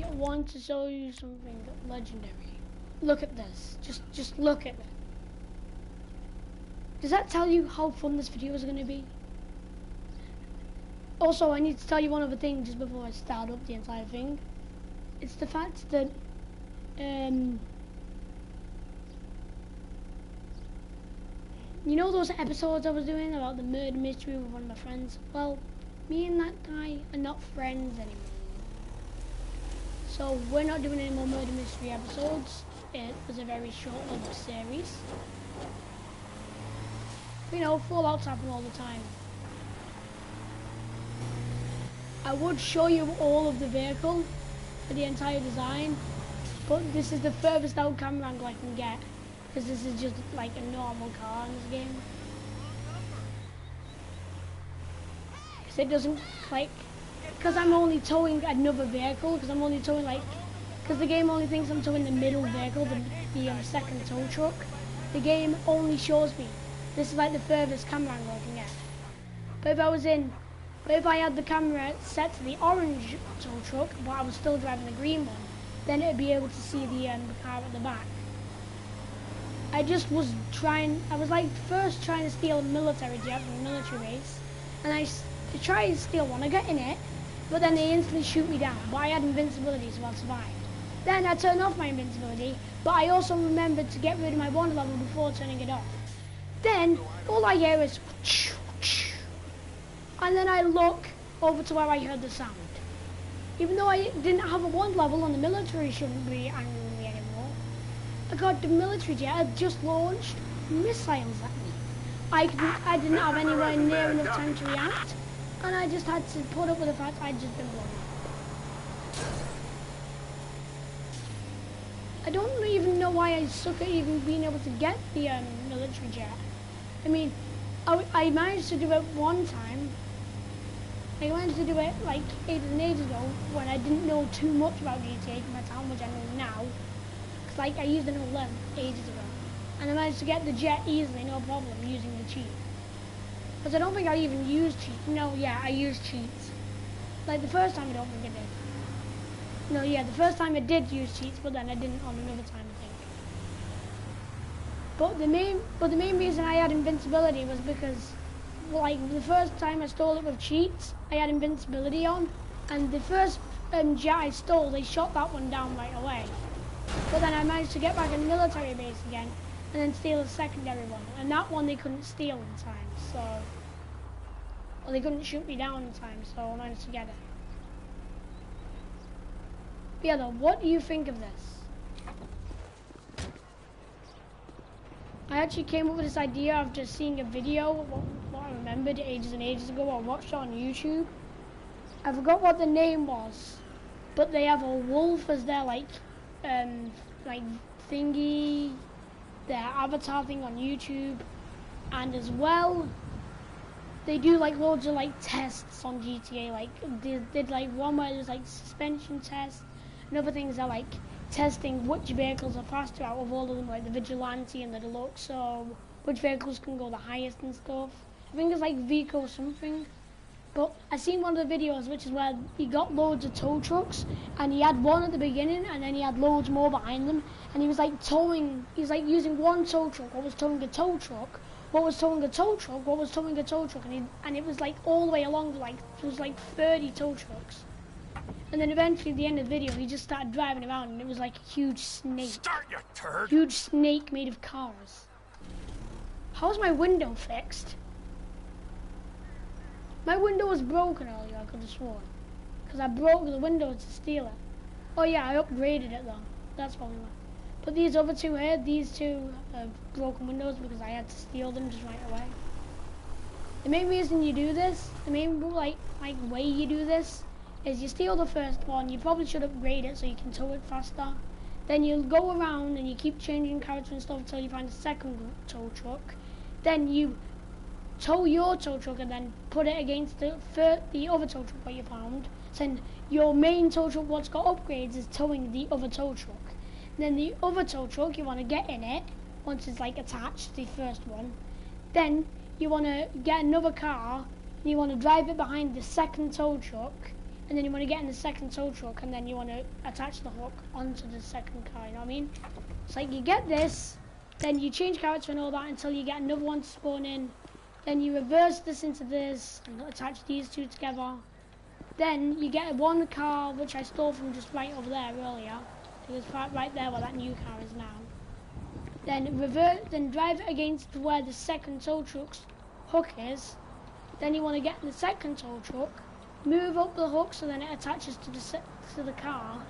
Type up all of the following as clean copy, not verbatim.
I want to show you something legendary. Look at this. Just look at it. Does that tell you how fun this video is going to be? Also, I need to tell you one other thing just before I start up the entire thing. It's the fact that you know those episodes I was doing about the murder mystery with one of my friends? Well, me and that guy are not friends anymore. So we're not doing any more murder mystery episodes. It was a very short-lived series. You know, fallouts happen all the time. I would show you all of the vehicle for the entire design, but this is the furthest out camera angle I can get, because this is just like a normal car in this game. Because it doesn't, like, because I'm only towing another vehicle, because I'm only towing, like, because the game only thinks I'm towing the middle vehicle, the second tow truck. The game only shows me, this is like the furthest camera angle I can get. But if I had the camera set to the orange tow truck, but I was still driving the green one, then it'd be able to see the car at the back. I was like first trying to steal a military jet from a military base, and I tried to steal one. I got in it, but then they instantly shoot me down. But I had invincibility, so I survived. Then I turned off my invincibility, but I also remembered to get rid of my wonder level before turning it off. Then all I hear is, and then I look over to where I heard the sound. Even though I didn't have a wand level on the military, shouldn't be angering me anymore. I got the military jet had just launched missiles at me. I didn't have anywhere near enough time to react, and I just had to put up with the fact I'd just been blown up. I don't even know why I suck at even being able to get the military jet. I mean, I managed to do it one time. I managed to do it like ages and ages ago when I didn't know too much about GTA compared to how much I know now. Because like I used an 11 ages ago. And I managed to get the jet easily, no problem, using the cheat. Because I don't think I even used cheats. No, yeah, I used cheats. Like the first time I don't think I did. No, yeah, the first time I did use cheats, but then I didn't on another time, I think. But the main reason I had invincibility was because, like, the first time I stole it with cheats, I had invincibility on, and the first jet I stole, they shot that one down right away. But then I managed to get back in the military base again, and then steal a secondary one, and that one they couldn't steal in time, so, well, they couldn't shoot me down in time, so I managed to get it. But yeah, though, what do you think of this? I actually came up with this idea after seeing a video, what I remembered ages and ages ago. I watched it on YouTube. I forgot what the name was, but they have a wolf as their like thingy, their avatar thing on YouTube, and as well, they do like loads of like tests on GTA. Like they did like one where there's like suspension tests, and other things are like testing which vehicles are faster out of all of them, like the Vigilante and the Deluxe, so which vehicles can go the highest and stuff. I think it's like Vico something. But I seen one of the videos which is where he got loads of tow trucks, and he had one at the beginning and then he had loads more behind them, and he was like towing, he was like using one tow truck, what was towing a tow truck, what was towing a tow truck, what was towing a tow truck, and it was like all the way along, like it was like 30 tow trucks. And then eventually at the end of the video he just started driving around and it was like a huge snake. Start, you turd! Huge snake made of cars. How's my window fixed? My window was broken earlier, I could have sworn. Because I broke the window to steal it. Oh yeah, I upgraded it though. That's probably why. But these other two here, these two are broken windows because I had to steal them just right away. The main reason you do this, the main like way you do this, is you steal the first one, you probably should upgrade it so you can tow it faster. Then you'll go around and you keep changing characters and stuff until you find a second tow truck. Then you tow your tow truck and then put it against the other tow truck that you found. So then your main tow truck, what's got upgrades, is towing the other tow truck. Then the other tow truck, you want to get in it once it's like attached to the first one. Then you want to get another car and you want to drive it behind the second tow truck. and then you want to get in the second tow truck, and then you want to attach the hook onto the second car, you know what I mean? It's like you get this, then you change character and all that until you get another one to spawn in, then you reverse this into this, and attach these two together. Then you get one car, which I stole from just right over there earlier. It was right there where that new car is now. Then drive it against where the second tow truck's hook is. Then you want to get in the second tow truck, move up the hook so then it attaches to the car,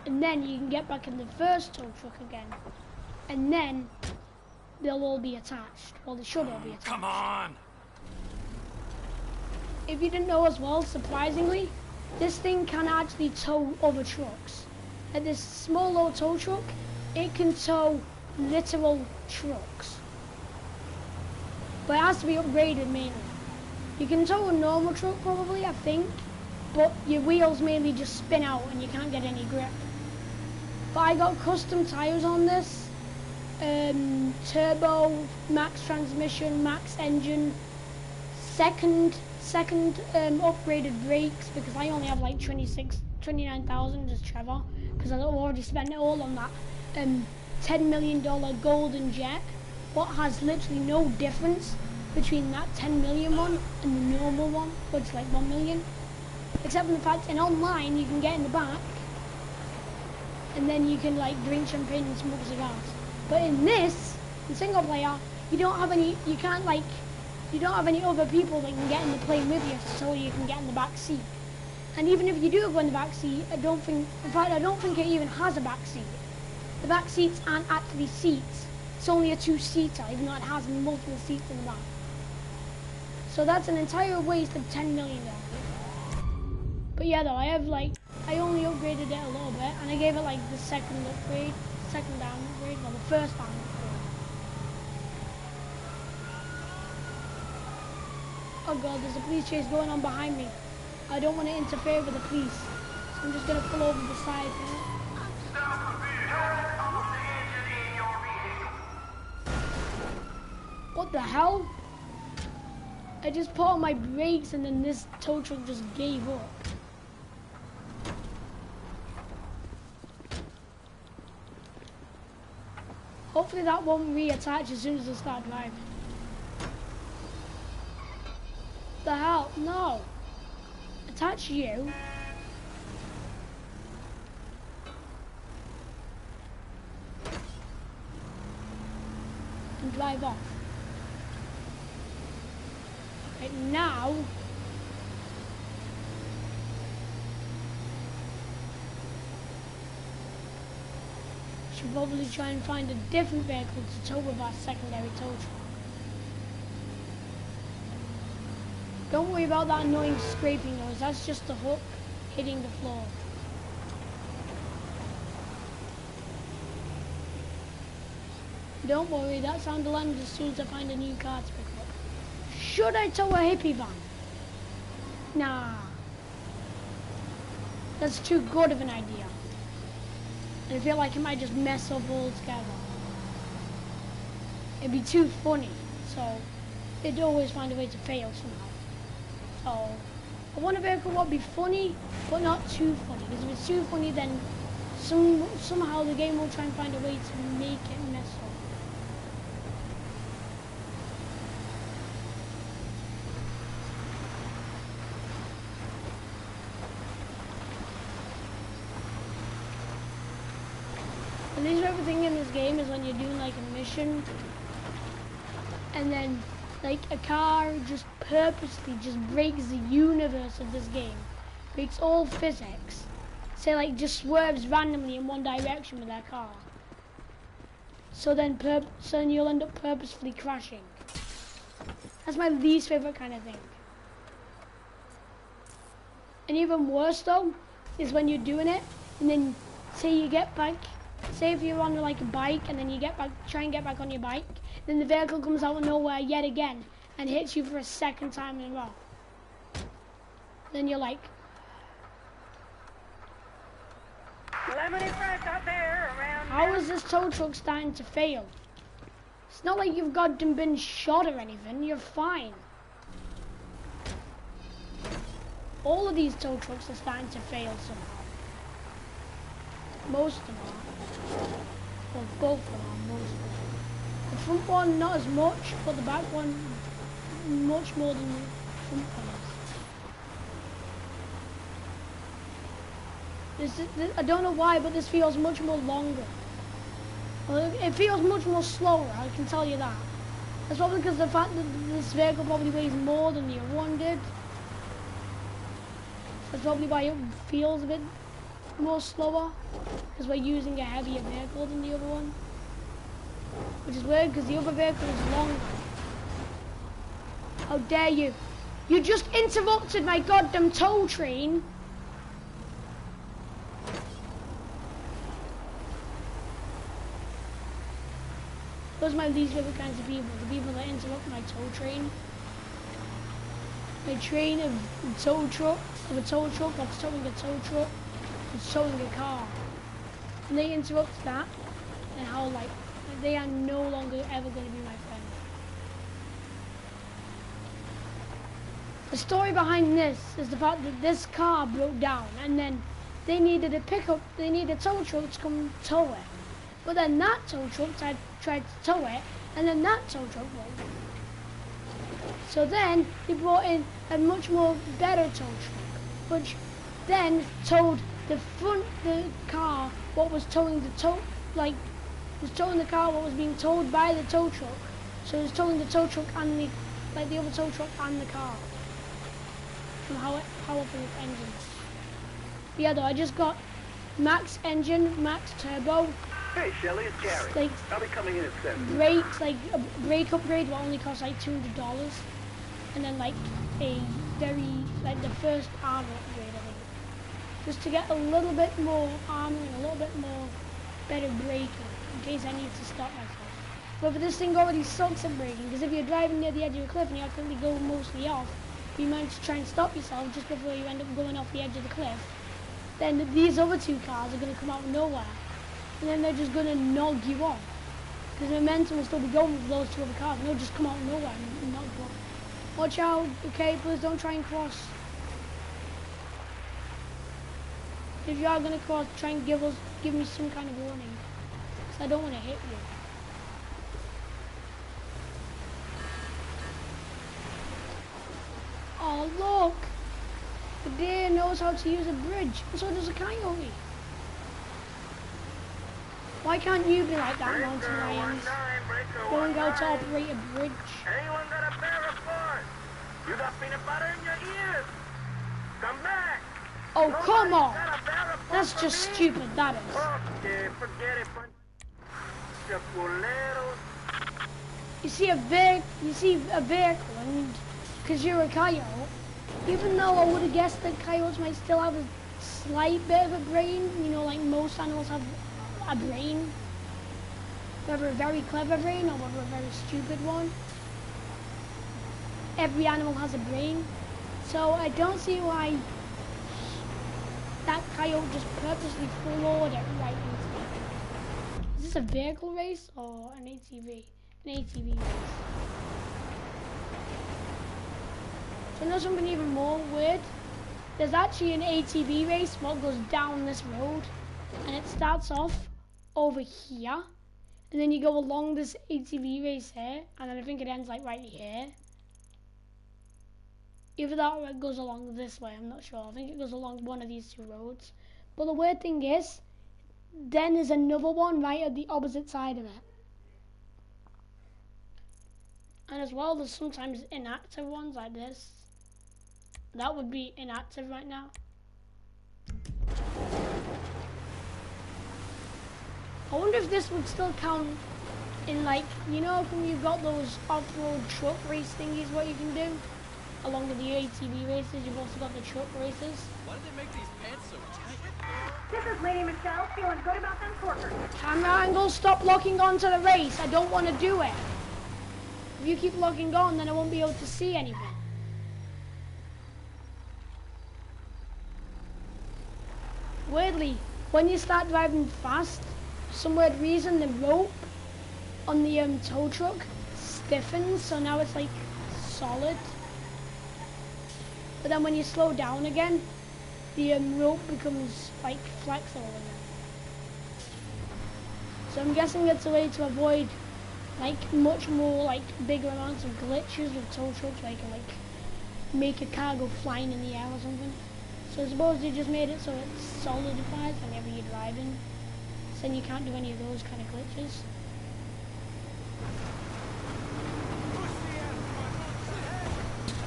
and then you can get back in the first tow truck again. And then they'll all be attached. Well, they should all be attached. Come on! If you didn't know as well, surprisingly, this thing can actually tow other trucks. Like this small little tow truck, it can tow literal trucks. But it has to be upgraded mainly. You can tow a normal truck probably, I think, but your wheels mainly just spin out and you can't get any grip. But I got custom tyres on this, turbo, max transmission, max engine, second upgraded brakes, because I only have like 29,000 as Trevor, because I've already spent it all on that $10 million golden jet, what has literally no difference between that 10 million one and the normal one, which is like 1 million, except for the fact in online you can get in the back and then you can like drink champagne and smoke cigars. But in this, in single player, you don't have any other people that can get in the plane with you, so you can get in the back seat. And even if you do go in the back seat, I don't think it even has a back seat. The back seats aren't actually seats. It's only a two-seater, even though it has multiple seats in the back. So that's an entire waste of $10 million. But yeah, though, I only upgraded it a little bit, and I gave it like the second down upgrade, well, the first down upgrade. Oh god, there's a police chase going on behind me. I don't want to interfere with the police, so I'm just going to pull over the side now. What the hell? I just put on my brakes and then this tow truck just gave up. Hopefully that won't reattach as soon as I start driving. The hell? No. Attach you. And drive off. Right now. Should probably try and find a different vehicle to tow with our secondary tow truck. Don't worry about that annoying scraping noise, that's just the hook hitting the floor. Don't worry, that sound will end as soon as I find a new car to pick up. Should I tow a hippie van? Nah. That's too good of an idea. And I feel like it might just mess up altogether. It'd be too funny, so it'd always find a way to fail somehow. So, I want a vehicle that would be funny, but not too funny. Because if it's too funny, then somehow the game will try and find a way to make it mess up. And this favorite thing in this game is when you're doing like a mission, and then like a car just purposely just breaks the universe of this game, breaks all physics, say like just swerves randomly in one direction with their car. So then you'll end up purposefully crashing. That's my least favorite kind of thing. And even worse though, is when you're doing it, and then say you get back, say if you're on like a bike and then you get back, try and get back on your bike, then the vehicle comes out of nowhere yet again and hits you for a second time in a row. Then you're like, how is this tow truck starting to fail? It's not like you've goddamn been shot or anything, you're fine. all of these tow trucks are starting to fail somehow. Most of them are. Well, both of them are, most of them. The front one, not as much, but the back one, much more than the front one is. I don't know why, but this feels much more longer. Well, it feels much more slower, I can tell you that. That's probably because of the fact that this vehicle probably weighs more than the other one did. That's probably why it feels a bit more slower, because we're using a heavier vehicle than the other one. Which is weird, because the other vehicle is longer. How dare you! You just interrupted my goddamn tow train! Those are my least favorite kinds of people. The people that interrupt my tow train. My train of a tow truck that's towing a tow truck, that's towing a car. And they interrupt that, and how like they are no longer ever going to be my friend. The story behind this is the fact that this car broke down, and then they needed a tow truck to come tow it. But then that tow truck tried to tow it, and then that tow truck broke. So then they brought in a much more better tow truck, which then towed the car what was towing the tow, like was towing the car what was being towed by the tow truck. So it was towing the tow truck and the other tow truck and the car from how powerful its engines. But yeah, though I just got max engine, max turbo. Hey Shelly, it's Gary. Like, I'll be coming in at 7. Brakes, like a brake upgrade will only cost like $200, and then like a the first armor upgrade, I think, just to get a little bit more armor and a little bit more better braking in case I need to stop myself. But this thing already sucks at braking, because if you're driving near the edge of a cliff and you accidentally go mostly off, you manage to try and stop yourself just before you end up going off the edge of the cliff, then these other two cars are going to come out of nowhere. And then they're just going to knock you off. Because momentum will still be going with those two other cars. And they'll just come out of nowhere and knock you off. Watch out, okay? Please don't try and cross. If you are going to cross, try and give me some kind of warning. Because I don't want to hit you. Oh, look! The deer knows how to use a bridge. And so does a coyote. Why can't you be like that, mountain lions? Going out to operate a bridge. Anyone got a bear report? You got peanut butter in your ears. Come back. Oh, come on. That's just stupid, that is. Okay, forget it. You see a vehicle, and because you're a coyote, even though I would have guessed that coyotes might still have a slight bit of a brain, you know, like most animals have a brain, whether a very clever brain or whether a very stupid one. Every animal has a brain, so I don't see why that coyote just purposely floored it right into me. Is this a vehicle race or an ATV? An ATV race. So you know something even more weird? There's actually an ATV race what goes down this road, and it starts off over here, and then you go along this ATV race here, and then I think it ends like right here. Either that or it goes along this way, I'm not sure. I think it goes along one of these two roads. But the weird thing is, then there's another one right at the opposite side of it. And as well, there's sometimes inactive ones like this. That would be inactive right now. I wonder if this would still count in, like, you know when you've got those off-road truck race thingies what you can do? Along with the ATV races, you've also got the truck races. Why do they make these pants so tight? This is Lady Michelle, feeling good about them corkers. Camera angle, stop locking onto the race. I don't want to do it. If you keep locking on, then I won't be able to see anything. Weirdly, when you start driving fast, for some weird reason, the rope on the tow truck stiffens, so now it's like solid. but then when you slow down again, the rope becomes like flexible again. So I'm guessing it's a way to avoid like much more like bigger amounts of glitches with tow trucks, where you can like make a car go flying in the air or something. So I suppose they just made it so it solidifies whenever you're driving, so then you can't do any of those kind of glitches.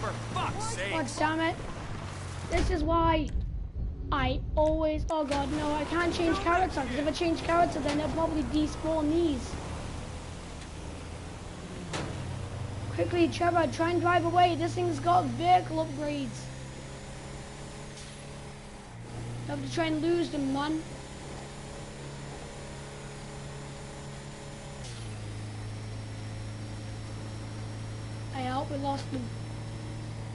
For fuck's sake! God damn it! This is why I always... Oh god, no, I can't change character, because if I change character then it'll probably despawn these. Quickly, Trevor, try and drive away. This thing's got vehicle upgrades. You have to try and lose them, man. I hope we lost them.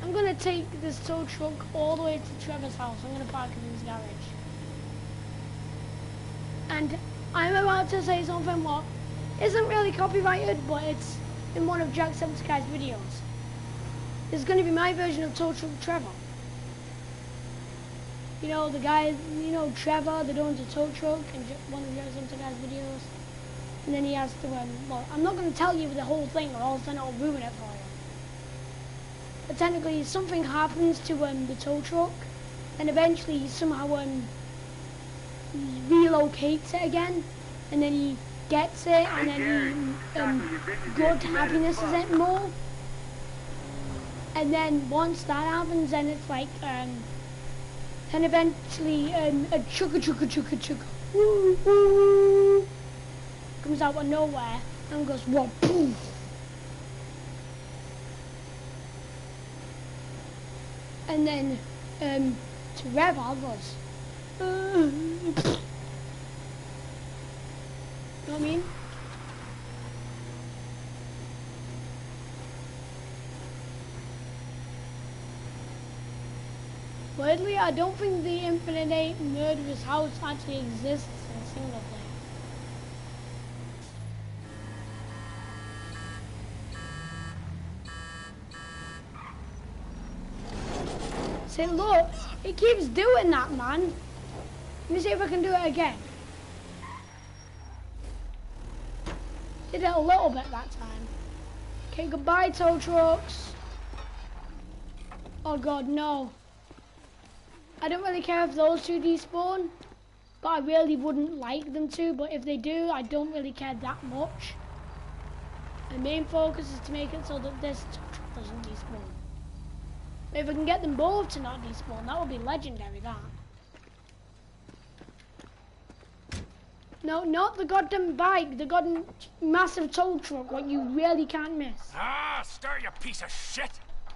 I'm gonna take this tow truck all the way to Trevor's house. I'm gonna park it in his garage. And I'm about to say something what isn't really copyrighted, but it's in one of Jacksepticeye's videos. This is gonna be my version of Tow Truck Trevor. You know, the guy, you know, Trevor that owns a tow truck in one of Jacksepticeye's videos. And then he has to, well, I'm not gonna tell you the whole thing or else then I'll ruin it for you. But technically, something happens to the tow truck, and eventually he somehow relocates it again, and then he gets it, and then he good happiness is it more. And then once that happens, then it's like, and eventually a chugga woo woo comes out of nowhere and goes whoa poof. And then Trevor goes, you know what I mean? Weirdly, I don't think the Infinite 8 murderous house actually exists in single player. See, look, it keeps doing that, man. Let me see if I can do it again. Did it a little bit that time. Okay, goodbye, tow trucks. Oh god, no. I don't really care if those two despawn, but I really wouldn't like them to, but if they do, I don't really care that much. The main focus is to make it so that this tow truck doesn't despawn. If I can get them both to not despawn, that would be legendary, that. No, not the goddamn bike, the goddamn massive tow truck, what you really can't miss. Ah, stir, you piece of shit!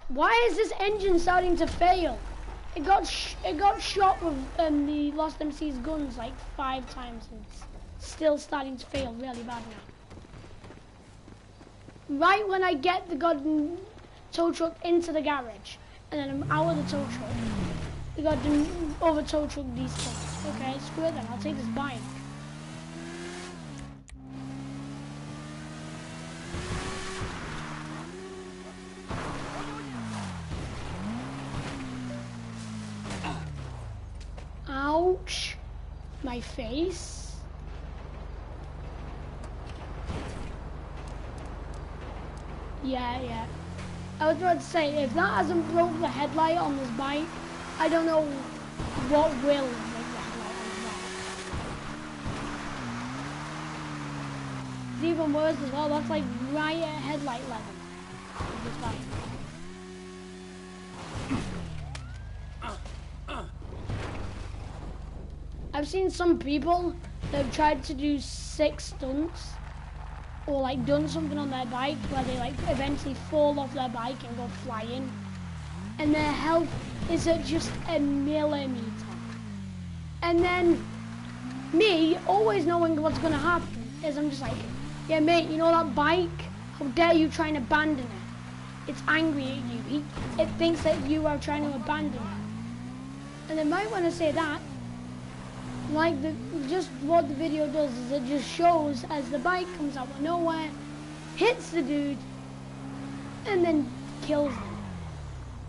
Why is this engine starting to fail? It got shot with the Lost MC's guns like 5 times and it's still starting to fail really bad now. Right when I get the goddamn tow truck into the garage, and then I'm out of the tow truck, the goddamn other tow truck despawns. Okay, screw it then, I'll take this bike. Ouch, my face. Yeah. I was about to say, if that hasn't broke the headlight on this bike, I don't know what will make the headlight on the bike. It's even worse as well, that's like right at headlight level of this bike. I've seen some people that have tried to do 6 stunts or like done something on their bike where they like eventually fall off their bike and go flying, and their health is at just a millimeter. And then me always knowing what's gonna happen is I'm just like, yeah mate, you know that bike? How dare you try and abandon it? It's angry at you. It thinks that you are trying to abandon it. And then right when I say that, like just what the video does is it just shows as the bike comes out of nowhere, hits the dude, and then kills him.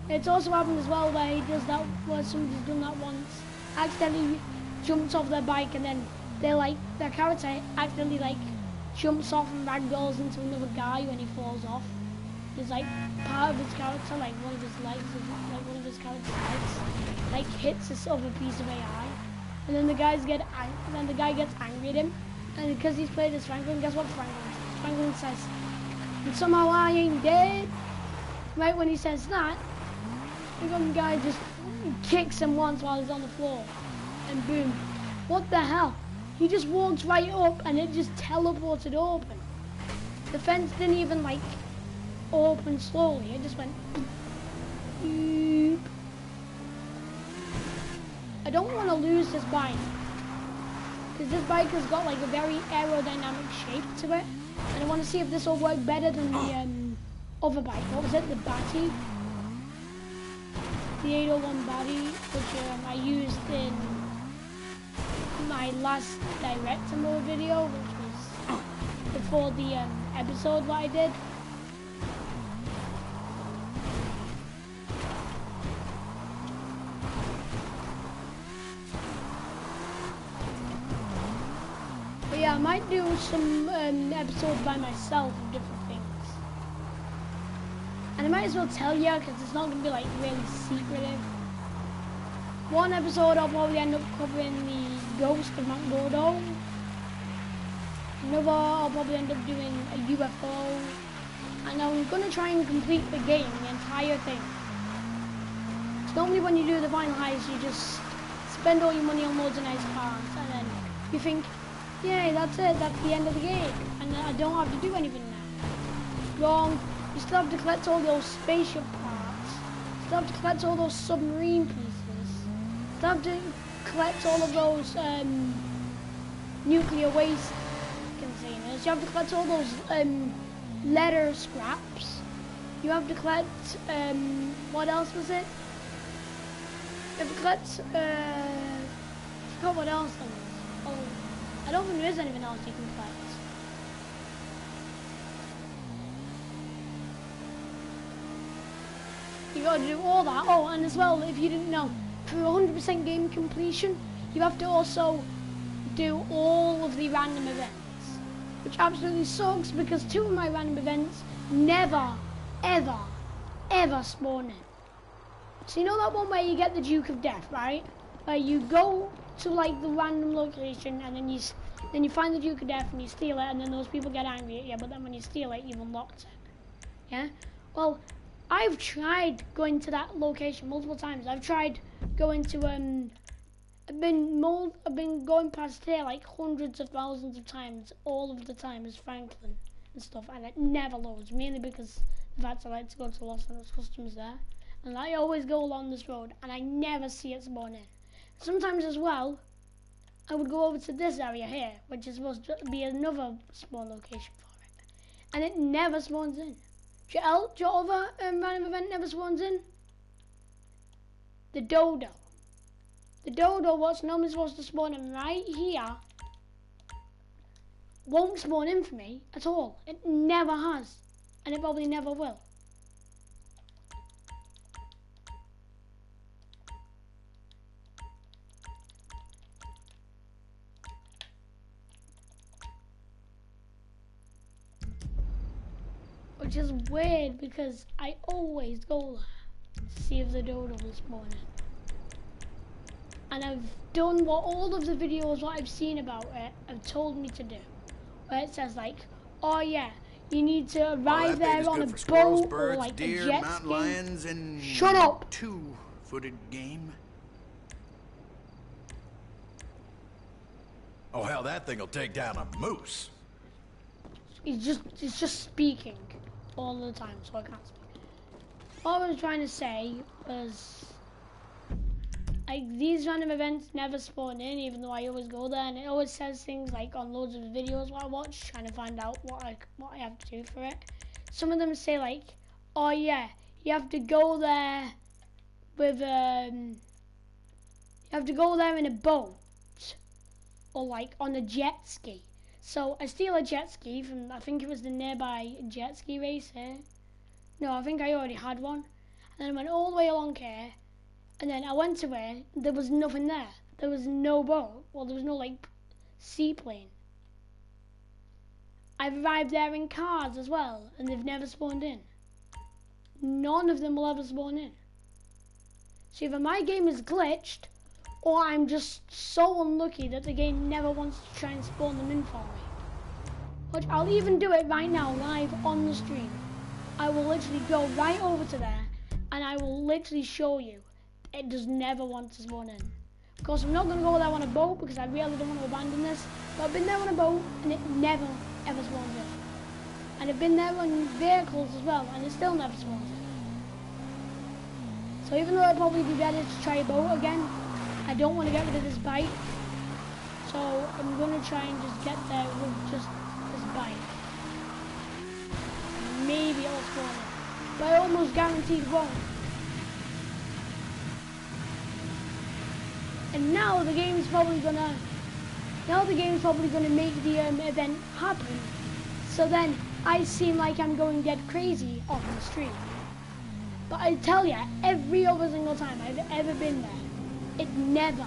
It's also happened as well where he does that, where somebody's done that once, accidentally jumps off their bike and then they like, their character accidentally like jumps off and ragdolls into another guy when he falls off. There's like part of his character, like one of his legs, like one of his character's legs, like hits this other piece of AI, and then the guy gets angry at him, and because he's played as Franklin, guess what Franklin says? And somehow I ain't dead. Right when he says that, the one guy just kicks him once while he's on the floor, and boom! What the hell? He just walked right up, and it just teleported open. The fence didn't even like open slowly. It just went beep. I don't want to lose this bike because this bike has got like a very aerodynamic shape to it, and I want to see if this will work better than the other bike. What was it? The Batty, the 801 Batty, which I used in my last director mode video, which was before the episode that I did. But yeah, I might do some episodes by myself of different things. And I might as well tell you, because it's not going to be like really secretive. One episode I'll probably end up covering the ghost of Mount Gordo. Another I'll probably end up doing a UFO. And I'm going to try and complete the game, the entire thing. So normally when you do the final heist, you just spend all your money on loads of nice cars, and then you think, yay, that's it, that's the end of the game, and I don't have to do anything now. Wrong. You still have to collect all those spaceship parts. You still have to collect all those submarine pieces. You still have to collect all of those nuclear waste containers. You have to collect all those leather scraps. You have to collect, what else was it? You have to collect, I forgot what else there was. Oh, I don't think there is anything else you can collect. You gotta do all that. Oh, and as well, if you didn't know, for 100% game completion, you have to also do all of the random events, which absolutely sucks because 2 of my random events never, ever, ever spawn in. So you know that one where you get the Duke of Death, right? Where you go to like the random location and then you find the Duke of Death and you steal it, and then those people get angry at you, but then when you steal it, you've unlocked it. Yeah? Well, I've tried going to that location multiple times. I've tried going to I've been going past here like hundreds of thousands of times, all of the time as Franklin and stuff, and it never loads, mainly because the fact I like to go to Los Angeles Customs there, and I always go along this road and I never see it spawn in. Sometimes as well, I would go over to this area here, which is supposed to be another spawn location for it, and it never spawns in. Do your other random event never spawns in? The Dodo. The Dodo, what's normally supposed to spawn in right here, won't spawn in for me at all. It never has, and it probably never will. Which is weird because I always go there to see if the Dodo will spawn in. And I've done what all of the videos what I've seen about it have told me to do. Where it says like, oh yeah, you need to arrive there on a boat or like a jet ski. Lions, and shut up! Two-footed game. Oh hell, that thing will take down a moose. He's just speaking all the time, so I can't speak. What I was trying to say was, like, these random events never spawn in, even though I always go there, and it always says things like on loads of videos what I watch, trying to find out what I have to do for it. Some of them say like, oh yeah, you have to go there with you have to go there in a boat or like on a jet ski. So I steal a jet ski from, I think it was the nearby jet ski race here. No, I think I already had one. And then I went all the way along here, and then I went to where there was nothing there. There was no boat. Well, there was no like seaplane. I've arrived there in cars as well, and they've never spawned in. None of them will ever spawn in. So either my game is glitched, or I'm just so unlucky that the game never wants to try and spawn them in for me. Which I'll even do it right now, live on the stream. I will literally go right over to there, and I will literally show you. It does never want to spawn in. Of course, I'm not going to go there on a boat because I really don't want to abandon this. But I've been there on a boat, and it never, ever spawns in. And I've been there on vehicles as well, and it still never spawns in. So even though I'd probably be better to try a boat again, I don't want to get rid of this bike. So I'm going to try and just get there with just this bike. Maybe it'll spawn in. But I almost guaranteed it won't. And now the game's probably gonna make the event happen. So then I seem like I'm going dead crazy on the stream. But I tell you, every other single time I've ever been there, it never,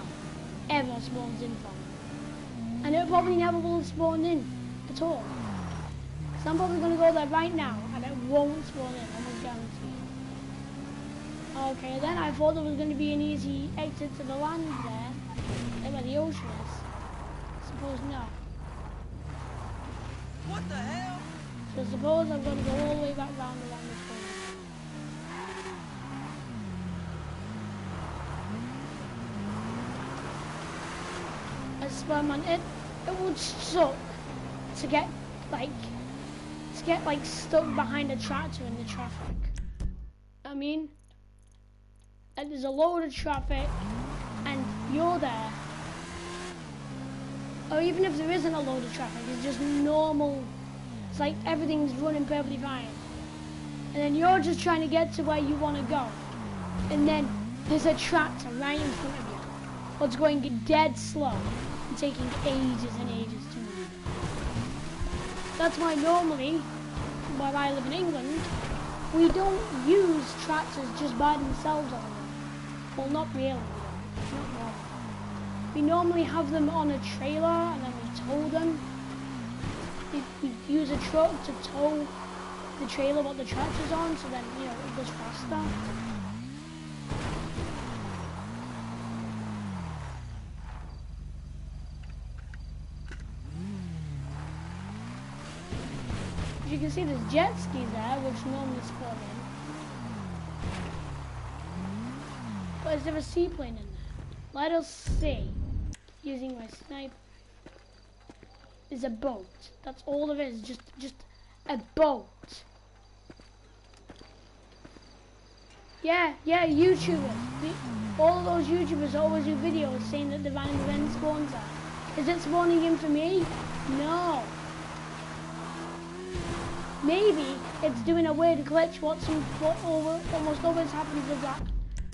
ever spawns in for me. And it probably never will spawn in at all. So I'm probably going to go there right now, and it won't spawn in, almost guaranteed. Okay, then I thought there was going to be an easy exit to the land there, where the ocean is. Suppose not. What the hell? So suppose I'm going to go all the way back round around this corner. I swear, man, it would suck to get stuck behind a tractor in the traffic. I mean, and there's a load of traffic, and you're there. Or even if there isn't a load of traffic, it's just normal. It's like everything's running perfectly fine. And then you're just trying to get to where you want to go. And then there's a tractor right in front of you. Well, it's going dead slow and taking ages and ages to move. That's why normally, where I live in England, we don't use tractors just by themselves on them. Well, not really. Not normally. We normally have them on a trailer and then we tow them. We use a truck to tow the trailer what the tractor's on, so then, you know, it goes faster. As you can see, there's jet skis there, which normally spawn in. But is there a seaplane in there? Let us see, using my sniper. Is a boat. That's all there is, just a boat. Yeah, YouTubers. All of those YouTubers always do videos saying that the random event spawns are. Is it spawning in for me? No. Maybe it's doing a weird glitch. What almost always happens with that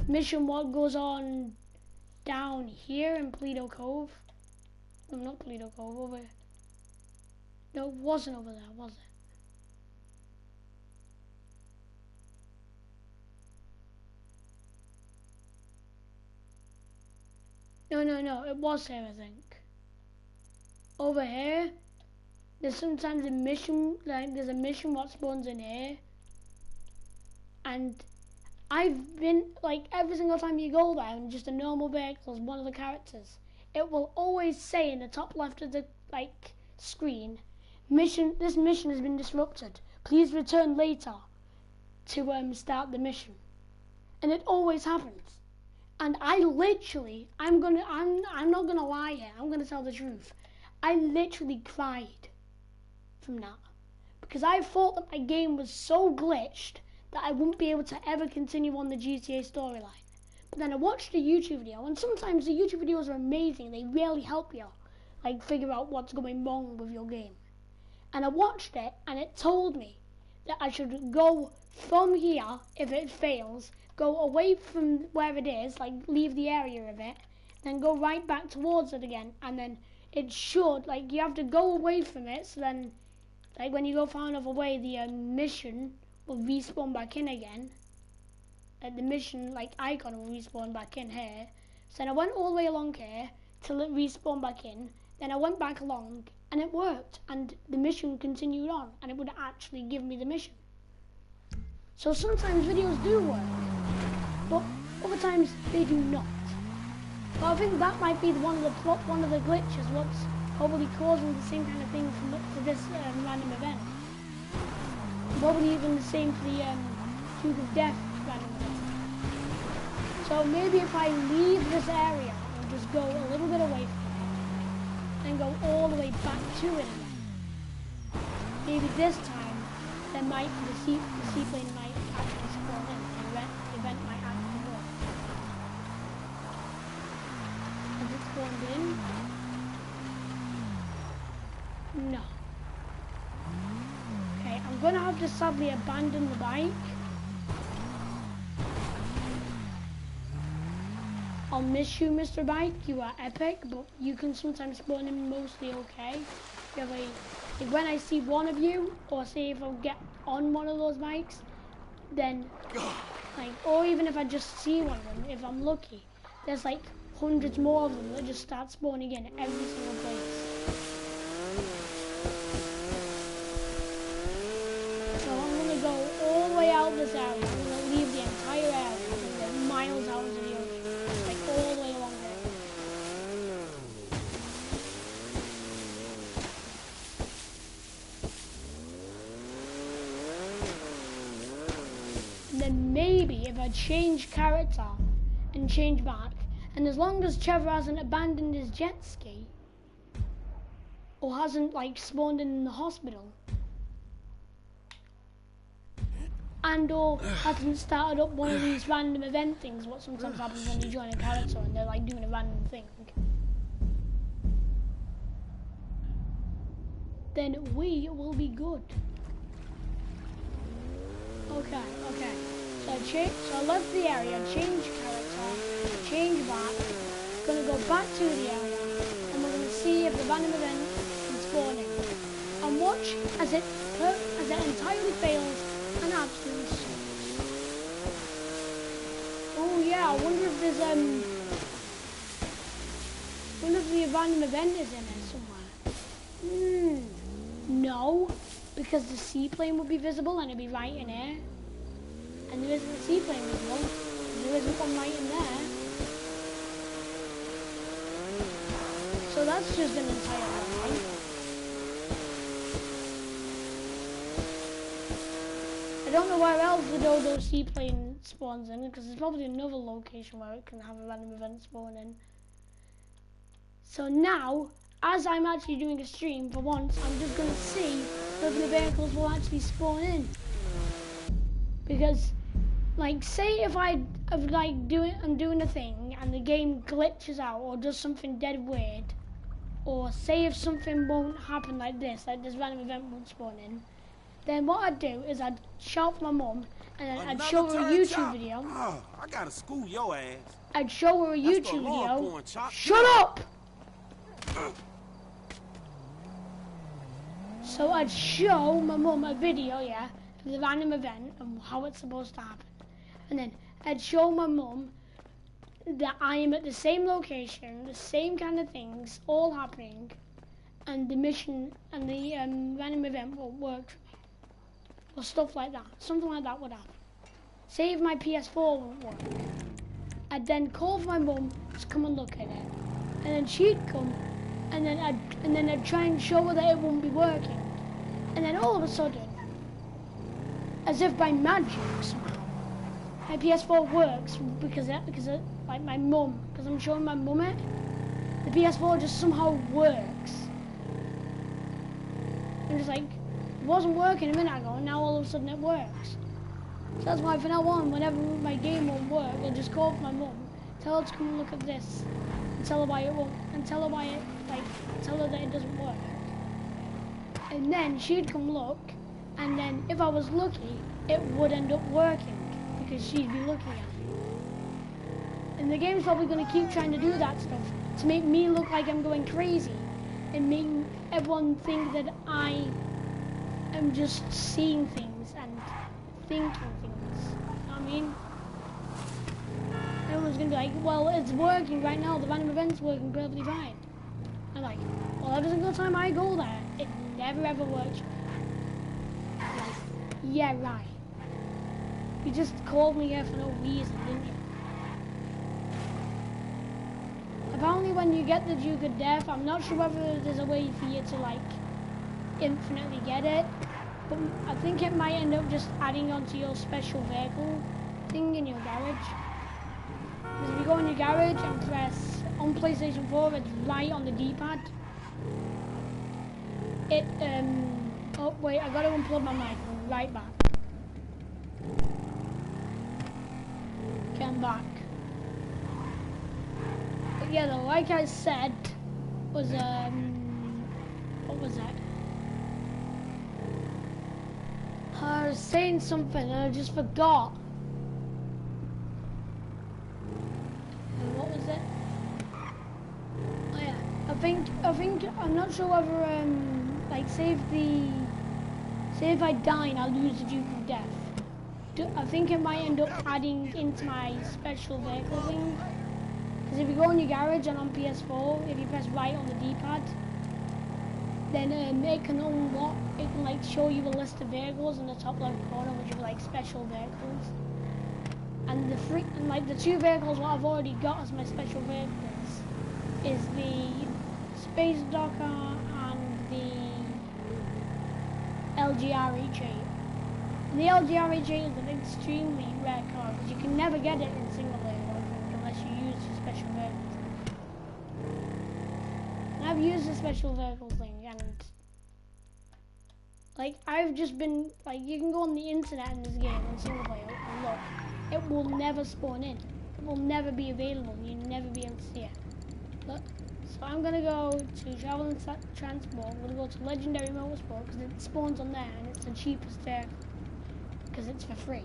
mission. What goes on down here in Pledo Cove? No, not Pledo Cove. Over. No, it wasn't over there, was it? No, it was here, I think. Over here, there's sometimes a mission, like there's a mission what spawns in here. And I've been, like, every single time you go there and just a normal vehicle is one of the characters, it will always say in the top left of the, like, screen, this mission has been disrupted. Please return later to start the mission. And it always happens. And I literally, I'm not gonna lie here, I'm gonna tell the truth. I literally cried from that. Because I thought that my game was so glitched that I wouldn't be able to ever continue on the GTA storyline. But then I watched a YouTube video, and sometimes the YouTube videos are amazing. They really help you, like, figure out what's going wrong with your game. And I watched it, and it told me that I should go from here, if it fails, go away from where it is, like leave the area of it, then go right back towards it again, and then it should, like, you have to go away from it, so then, like, when you go far enough away, the mission will respawn back in again. the mission like icon will respawn back in here. So then I went all the way along here till it respawned back in. Then I went back along and it worked, and the mission continued on, and it would actually give me the mission. So sometimes videos do work, but other times they do not. But I think that might be one of the glitches, what's probably causing the same kind of thing for this random event. Probably even the same for the Duke of Death random event. So maybe if I leave this area and just go a little bit away from it, and go all the way back to it again, maybe this time there might the seaplane might actually spawn in, and the event might actually work. Has it spawned in? No. Okay, I'm gonna have to sadly abandon the bike. I'll miss you, Mr. Bike. You are epic, but you can sometimes spawn in mostly okay. You have like when I see one of you, or say if I get on one of those bikes, then like, or even if I just see one of them, if I'm lucky, there's like hundreds more of them that just start spawning in every single place. So I'm gonna go all the way out this area. I'm gonna leave the entire area. I'm gonna go miles out into the ocean, like all the way along there. And then maybe if I change character and change back, and as long as Trevor hasn't abandoned his jet ski, or hasn't like spawned in the hospital, and or hasn't started up one of these random event things, what sometimes happens when you join a character and they're like doing a random thing, then we will be good. Okay. So I left the area, changed character, changed back, gonna go back to the area, and we're gonna see if the random event is spawning. And watch as it entirely fails and absolutely sucks. Oh yeah, I wonder if there's wonder if the random event is in there somewhere. No, because the seaplane would be visible and it'd be right in here. And there isn't a seaplane visible. There isn't one right in there. So that's just an entire lie. I don't know where else the Dodo seaplane spawns in, because there's probably another location where it can have a random event spawn in. So now, as I'm actually doing a stream for once, I'm just going to see whether the vehicles will actually spawn in. Because, like, say if I'm doing a thing and the game glitches out or does something dead weird, or say if something won't happen like this random event won't spawn in, then what I'd do is I'd shout for my mum, and then I'd show her a YouTube video. Oh, I gotta school your ass. I'd show her a YouTube video. Shut up! So I'd show my mum a video, yeah, of the random event and how it's supposed to happen. And then I'd show my mum that I am at the same location, the same kind of things, all happening, and the mission and the random event won't work for me. Or stuff like that. Something like that would happen. Say if my PS4 won't work, I'd then call for my mum to come and look at it. And then she'd come, and then I'd try and show her that it won't be working. And then all of a sudden, as if by magic somehow, my PS4 works because like my mum, because I'm showing my mum it. The PS4 just somehow works. And it's like, it wasn't working a minute ago, and now all of a sudden it works. So that's why from now on, whenever my game won't work, I'll just call for my mum, tell her to come and look at this, and tell her why it won't, and tell her why it, like, tell her that it doesn't work. And then she'd come look, and then if I was lucky, it would end up working, because she'd be looking at it. And the game's probably going to keep trying to do that stuff, to make me look like I'm going crazy, and make everyone think that I am just seeing things and thinking things. You know what I mean? everyone's gonna be like, well, it's working right now. The random event's working perfectly fine. I'm like, well, every single time I go there, it never ever works. I'm like, yeah, right. You just called me here for no reason, didn't you? Apparently when you get the Duke of Death, I'm not sure whether there's a way for you to like infinitely get it, but I think it might end up just adding onto your special vehicle thing in your garage. Because if you go in your garage and press on PlayStation 4, it's right on the D-pad. Oh wait, I gotta unplug my mic, I'll be right back. Okay, I'm back. But yeah, though, like I said, was what was that? I was saying something and I just forgot. And what was it? Oh yeah, I think I'm not sure whether like say if I die and I lose the Duke of Death. I think it might end up adding into my special vehicle thing. Because if you go in your garage and on PS4, if you press right on the D-pad, then it can unlock, it can like show you a list of vehicles in the top left corner, which are like special vehicles. And the two vehicles what I've already got as my special vehicles is the Space Docker and the LGR-H8. And the LGR-H8 is an extremely rare car because you can never get it in single player unless you use your special vehicles. And I've used the special vehicle thing and like I've just been like you can go on the internet in this game in single player and look, it will never spawn in. It will never be available. You'll never be able to see it. Look. So I'm gonna go to Travel and Transport. I'm gonna go to Legendary Motorsport because it spawns on there and it's the cheapest vehicle because it's for free.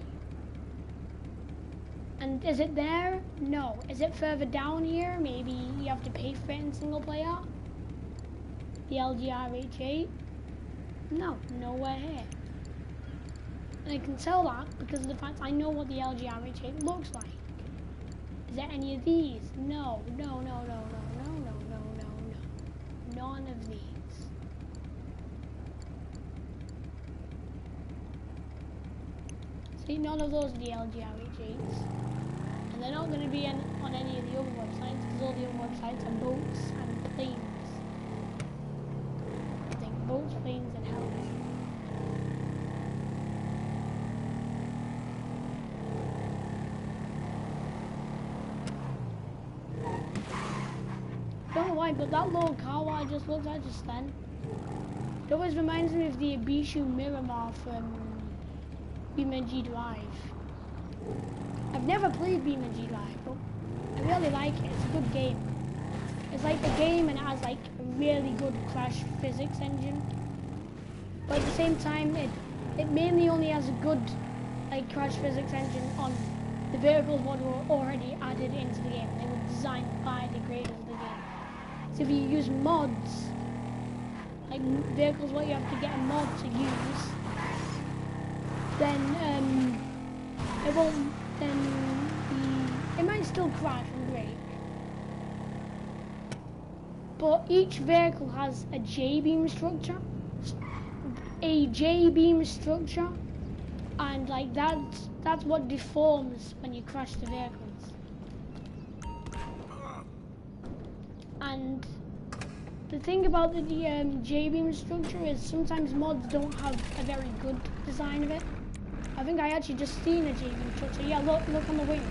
And is it there? No. Is it further down here? Maybe you have to pay for it in single player? The LGR-H8? No, nowhere here. And I can tell that because of the fact I know what the LGR-H8 looks like. Is there any of these? No, no, no, no, no, no, no, no, no, no. None of these. See, none of those are the LGR-H8s. And they're not going to be on any of the other websites because all the other websites are boats and planes. I think boats, planes, and helicopters. I don't know why, but that little car what I just looked at just then, it always reminds me of the Ibishu Miramar from BeamNG Drive. I've never played BeamNG Drive, but I really like it. It's a good game. It's like a game and it has like a really good crash physics engine. But at the same time, it mainly only has a good like crash physics engine on the vehicles what were already added into the game. They were designed by the creators of the game. So if you use mods, like vehicles what you have to get a mod to use, then it won't, it might still crash and break. But each vehicle has a J-beam structure. And like that's what deforms when you crash the vehicles. And the thing about the J-beam structure is sometimes mods don't have a very good design of it. I think I actually just seen a J-beam structure. Yeah, look on the wing.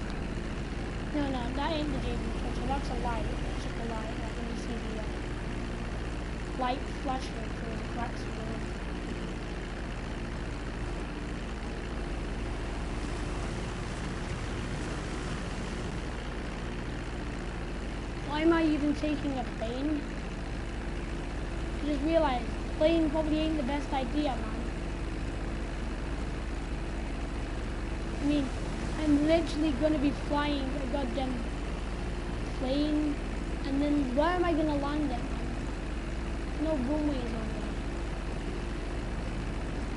No, that ain't the J-beam structure. That's a light. It's just a light. Like when you see the light flashing through the cracks of the wing. Why am I even taking a plane? I just realized plane probably ain't the best idea, man. I mean, I'm literally gonna be flying a goddamn plane, and then where am I gonna land it? No runways on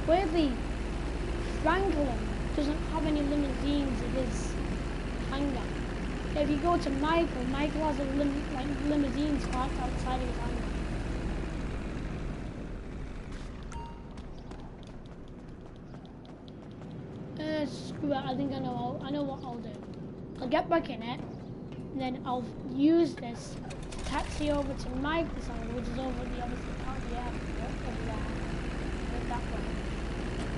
there. Weirdly, Franklin doesn't have any limousines in his hangar. If you go to Michael, Michael has a limousine parked outside of his hangar. Screw it, I think I know what I'll do. I'll get back in it, and then I'll use this to taxi over to Michael's hangar, which is over at the opposite part of the airport, over there, that way.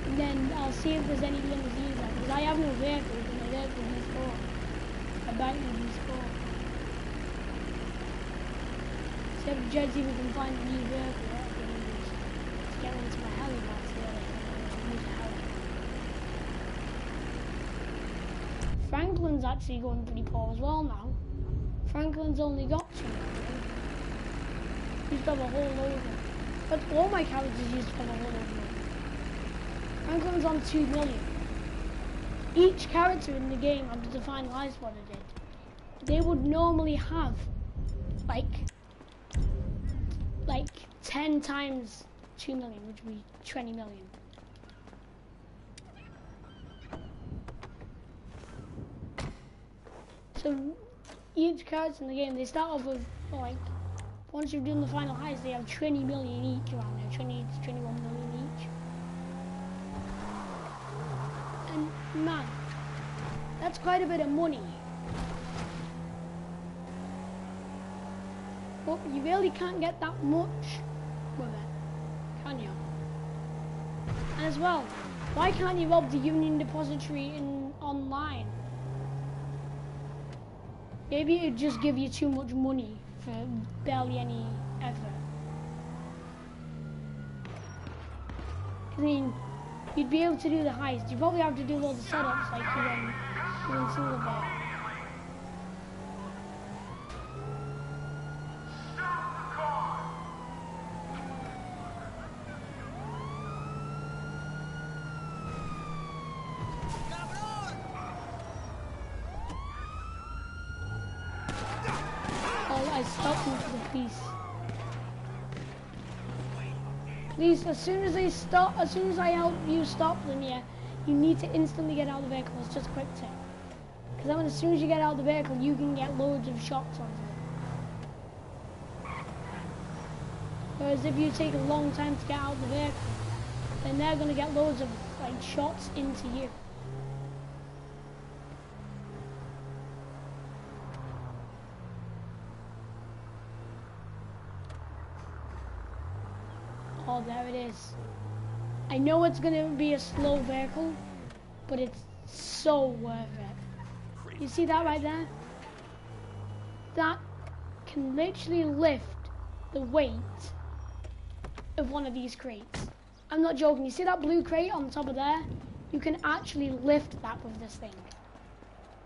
And then I'll see if there's any limousines there, because I have no vehicle, because my vehicle is gone. My bike is gone. So if Jersey we can find a new vehicle, I can use to get into my helipad, so that I can use a heli. Franklin's actually going pretty poor as well now. Franklin's only got 2 million. Used to have a whole load of them. But all my characters used to have a whole load of them. Franklin's on 2 million. Each character in the game, after the finalized what I did, they would normally have like 10 times 2 million, which would be 20 million. So each character in the game, they start off with like, once you've done the final highs, they have 20 million each around there, 20 to 21 million each. And man, that's quite a bit of money. But you really can't get that much with it, can you? And as well, why can't you rob the Union Depository online? Maybe it'd just give you too much money for barely any effort. I mean, you'd be able to do the heist. You probably have to do all the setups like you in single player. I stopped him for the police. Please, as soon as I help you stop them, yeah, you need to instantly get out of the vehicle. It's just a quick tip. Because then as soon as you get out of the vehicle, you can get loads of shots onto them. Whereas if you take a long time to get out of the vehicle, then they're going to get loads of like shots into you. Oh, there it is. I know it's going to be a slow vehicle, but it's so worth it. You see that right there? That can literally lift the weight of one of these crates. I'm not joking. You see that blue crate on top of there? You can actually lift that with this thing.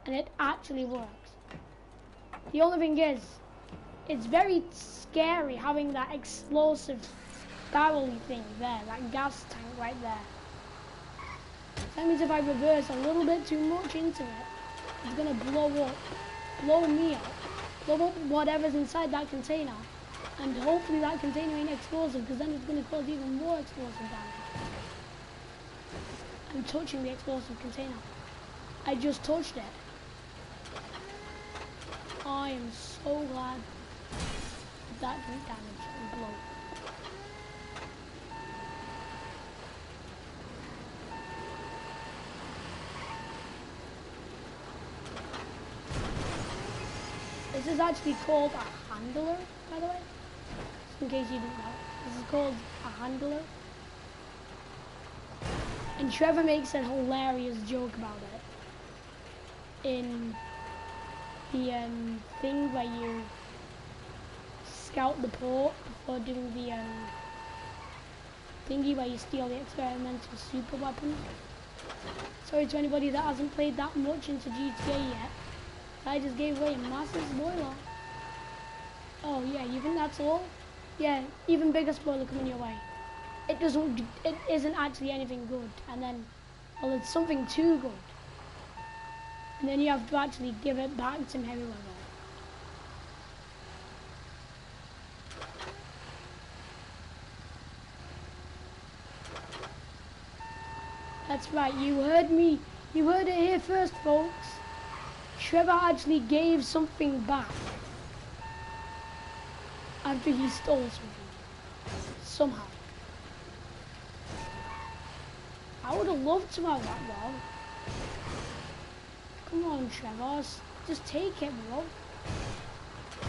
And it actually works. The only thing is, it's very scary having that explosive barrel-y thing there, that gas tank right there. That means if I reverse a little bit too much into it, it's gonna blow me up, blow up whatever's inside that container, and hopefully that container ain't explosive, because then it's gonna cause even more explosive damage. I'm touching the explosive container. I just touched it. I am so glad that didn't damage and blow. This is actually called a handler, by the way, just in case you didn't know. This is called a handler. And Trevor makes a hilarious joke about it in the thing where you scout the port before doing the thingy where you steal the experimental super weapon. Sorry to anybody that hasn't played that much into GTA yet. I just gave away a massive spoiler. Oh yeah, you think that's all? Yeah, even bigger spoiler coming your way. It isn't actually anything good, and then, well, it's something too good. And then you have to actually give it back to Merry Level. That's right, you heard it here first, folks. Trevor actually gave something back after he stole something. Somehow. I would have loved to have that, bro. Come on, Trevor. Just take it, bro.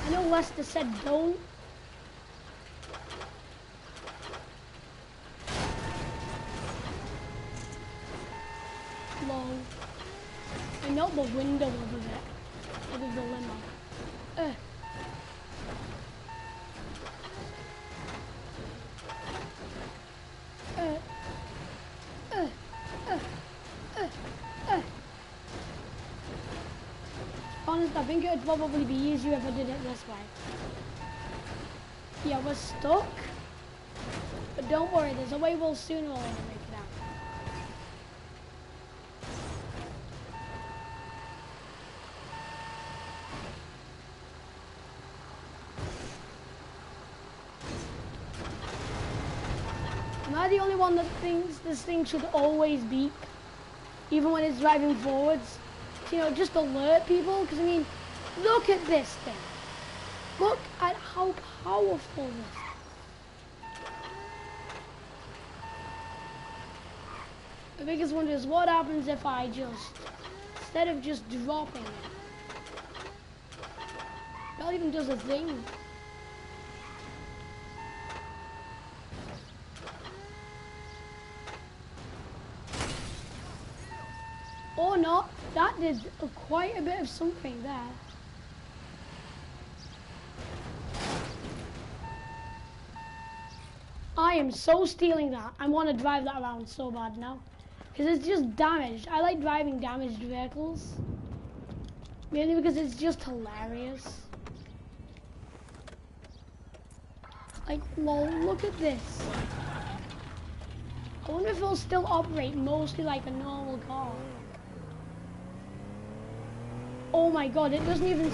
I know Lester said don't. Low. And not the window of it. It is the limo. Honest, I think it would probably be easier if I did it this way. Yeah, we're stuck. But don't worry, there's a way we'll sooner or later make it out. Am I the only one that thinks this thing should always beep? Even when it's driving forwards? You know, just alert people? Because, I mean, look at this thing. Look at how powerful this is. The biggest wonder is what happens if I just, instead of just dropping it, that even does a thing. Or not. That did quite a bit of something there. I am so stealing that. I want to drive that around so bad now. Because it's just damaged. I like driving damaged vehicles. Mainly because it's just hilarious. Like, lol, look at this. I wonder if it'll still operate mostly like a normal car. Oh my god, it doesn't even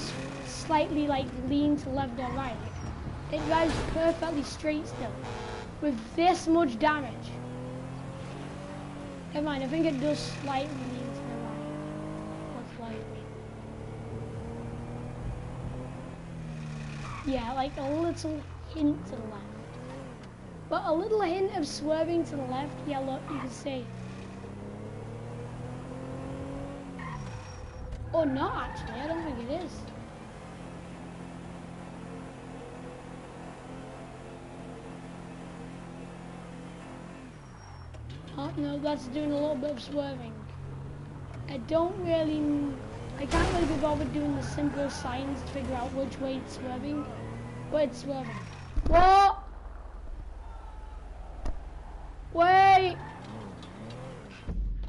slightly like lean to left or right. It drives perfectly straight still. With this much damage. Never mind, I think it does slightly lean to the right. Or slightly. Yeah, like a little hint to the left. But a little hint of swerving to the left, yeah look, you can see. Or not, actually. I don't think it is. Oh, no, that's doing a little bit of swerving. I can't really be bothered doing the simple signs to figure out which way it's swerving, but it's swerving. What? Wait!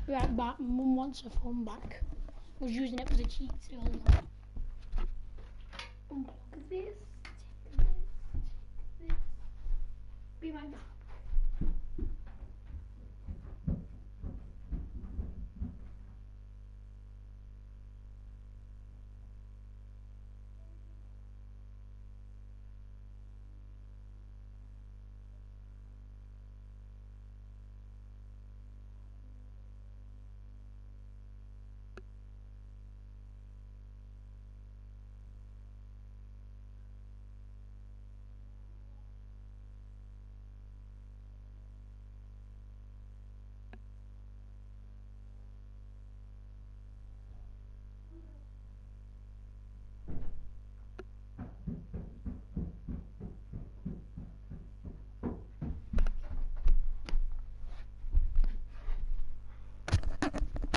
Right back, Mum wants her phone back. I was using it for the cheat, so hold on. Unplug this, take this. Be right back.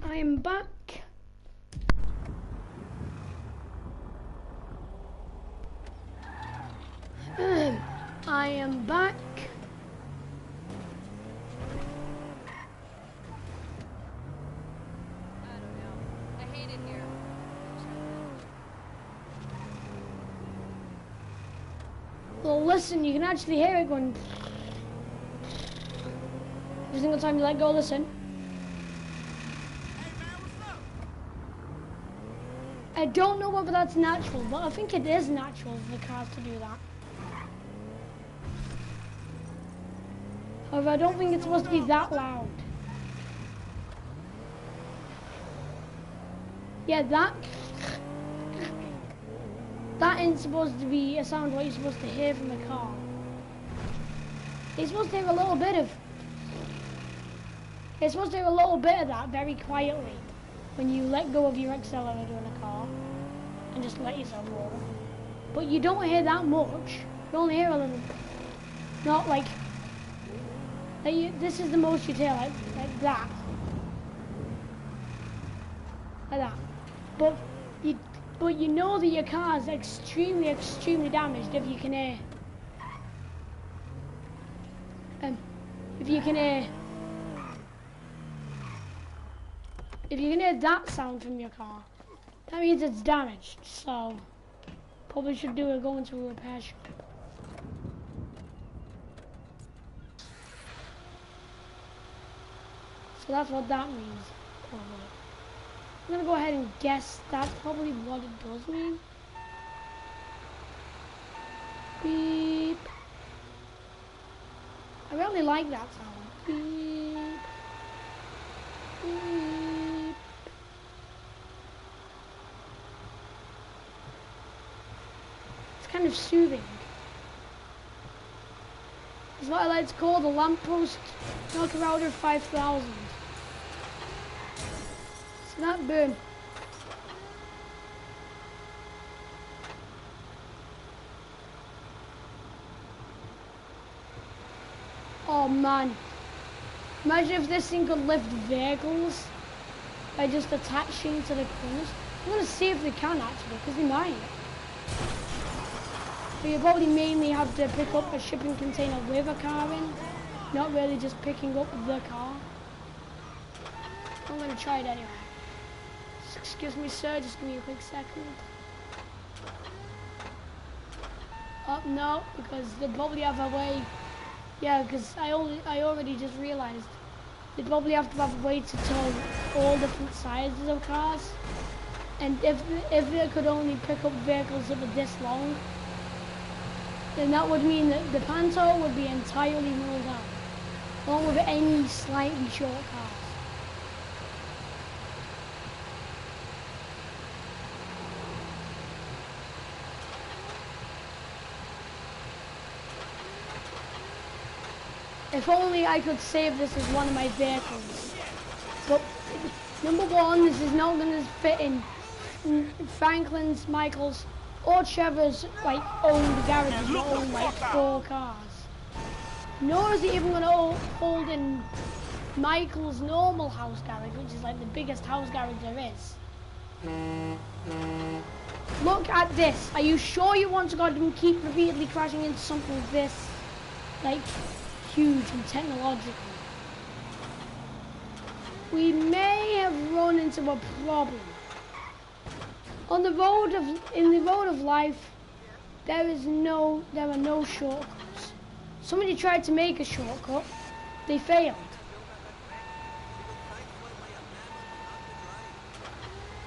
I am back. I am back. I don't know. I hate it here. Well, listen, you can actually hear it going. Every single time you let go, listen. I don't know whether that's natural, but I think it is natural for the cars to do that. However, I don't think it's supposed to be that loud. Yeah, that That ain't supposed to be a sound what you're supposed to hear from a car. You're supposed to hear a little bit of... You're supposed to hear a little bit of that very quietly when you let go of your accelerator in a car and just let yourself roll. But you don't hear that much. You only hear a little. Not like this is the most you'd hear, like that. Like that. But you know that your car is extremely, extremely damaged if you can hear. If you can hear that sound from your car, that means it's damaged. So probably should go into a repair shop. So that's what that means. Probably. I'm gonna go ahead and guess that's probably what it does mean. Beep. I really like that sound. Beep. Beep. It's kind of soothing. It's what I like to call the lamppost knock around 5000. Snap boom. Oh man. Imagine if this thing could lift vehicles by just attaching to the corners. I'm gonna see if they can actually, because they might. But you probably mainly have to pick up a shipping container with a car in, not really just picking up the car. I'm gonna try it anyway. Excuse me, sir, just give me a quick second. Oh, no, because they probably have a way. Yeah, because I already just realized they probably have to have a way to tow all different sizes of cars. And if they could only pick up vehicles that were this long, then that would mean that the Panto would be entirely milled out, along with any slightly short cars. If only I could save this as one of my vehicles. But number one, this is not going to fit in Franklin's, Michael's, or Trevor's like owned garages that own like 4 cars. Nor is it even going to hold in Michael's normal house garage, which is like the biggest house garage there is. Look at this. Are you sure you want to go and keep repeatedly crashing into something this like huge and technological? We may have run into a problem. In the road of life, there are no shortcuts. Somebody tried to make a shortcut, they failed.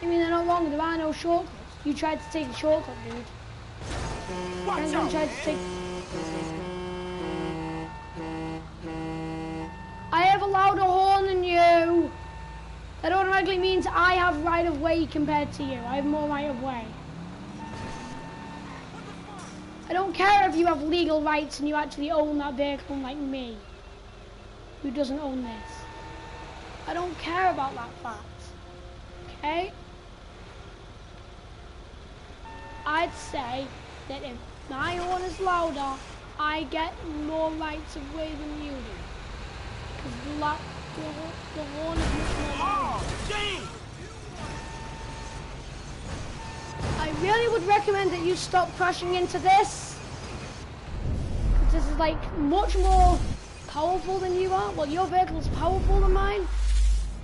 I mean, they're not wrong, there are no shortcuts. You tried to take a shortcut, dude. Franklin tried to take... I have a louder horn than you. That automatically means I have right of way compared to you. I have more right of way. I don't care if you have legal rights and you actually own that vehicle like me, who doesn't own this. I don't care about that fact. Okay? I'd say that if my horn is louder, I get more rights of way than you do. Because the horn is much more louder. I really would recommend that you stop crashing into this. Because this is like much more powerful than you are. Well, your vehicle is powerful than mine,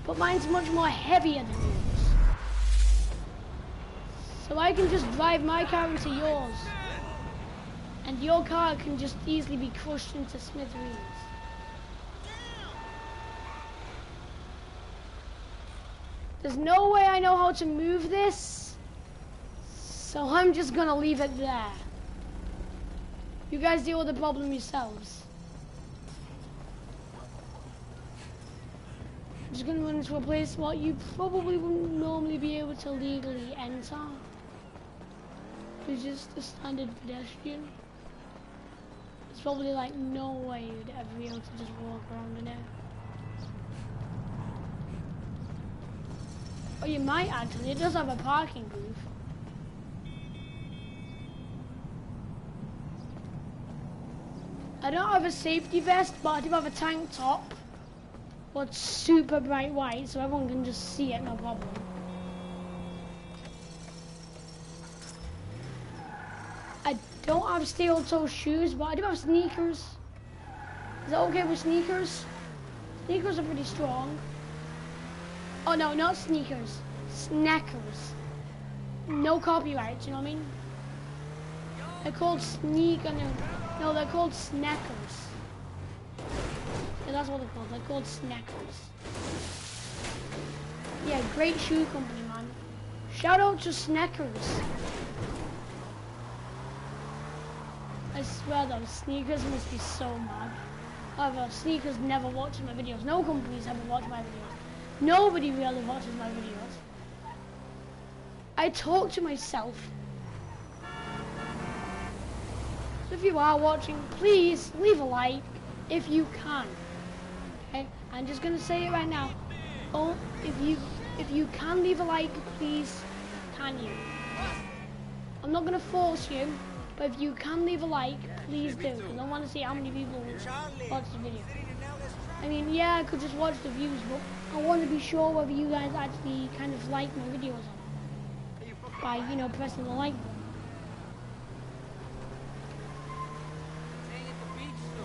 but mine's much more heavier than yours. So I can just drive my car into yours, and your car can just easily be crushed into smithereens. There's no way I know how to move this, so I'm just gonna leave it there. You guys deal with the problem yourselves. I'm just gonna run into a place where you probably wouldn't normally be able to legally enter. who's just a standard pedestrian. There's probably like no way you'd ever be able to just walk around in it. Oh, you might actually. It does have a parking booth. I don't have a safety vest, but I do have a tank top. But super bright white, so everyone can just see it, no problem. I don't have steel toe shoes, but I do have sneakers. Is that okay with sneakers? Sneakers are pretty strong. Oh no, not sneakers. Snackers. No copyright, you know what I mean? They're called no, they're called snackers. Yeah, that's what they're called. They're called snackers. Yeah, great shoe company, man. Shout out to Snackers. I swear though, Sneakers must be so mad. However, Sneakers never watches my videos. No companies ever watch my videos. Nobody really watches my videos. I talk to myself. So if you are watching, please leave a like if you can. Okay? I'm just gonna say it right now. Oh, if you can leave a like, please, can you? I'm not gonna force you, but if you can leave a like, please do, because I want to see how many people watch the video. I mean, yeah, I could just watch the views, but I want to be sure whether you guys actually kind of like my videos or not, by, you know, pressing the like button.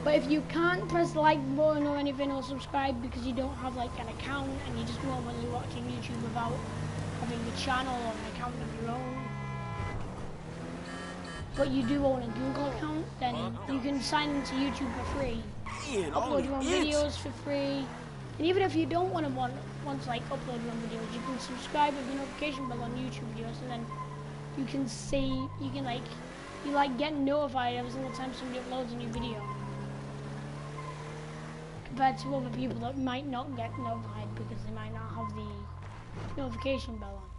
But if you can't press the like button or anything or subscribe because you don't have like an account and you just normally watching YouTube without having a channel or an account of your own, but you do own a Google account, then you can sign into YouTube for free. Upload your own videos for free. And even if you don't want to like upload your own videos, you can subscribe with the notification bell on YouTube videos, and then you can see, you get notified every single time somebody uploads a new video. Compared to other people that might not get notified because they might not have the notification bell on.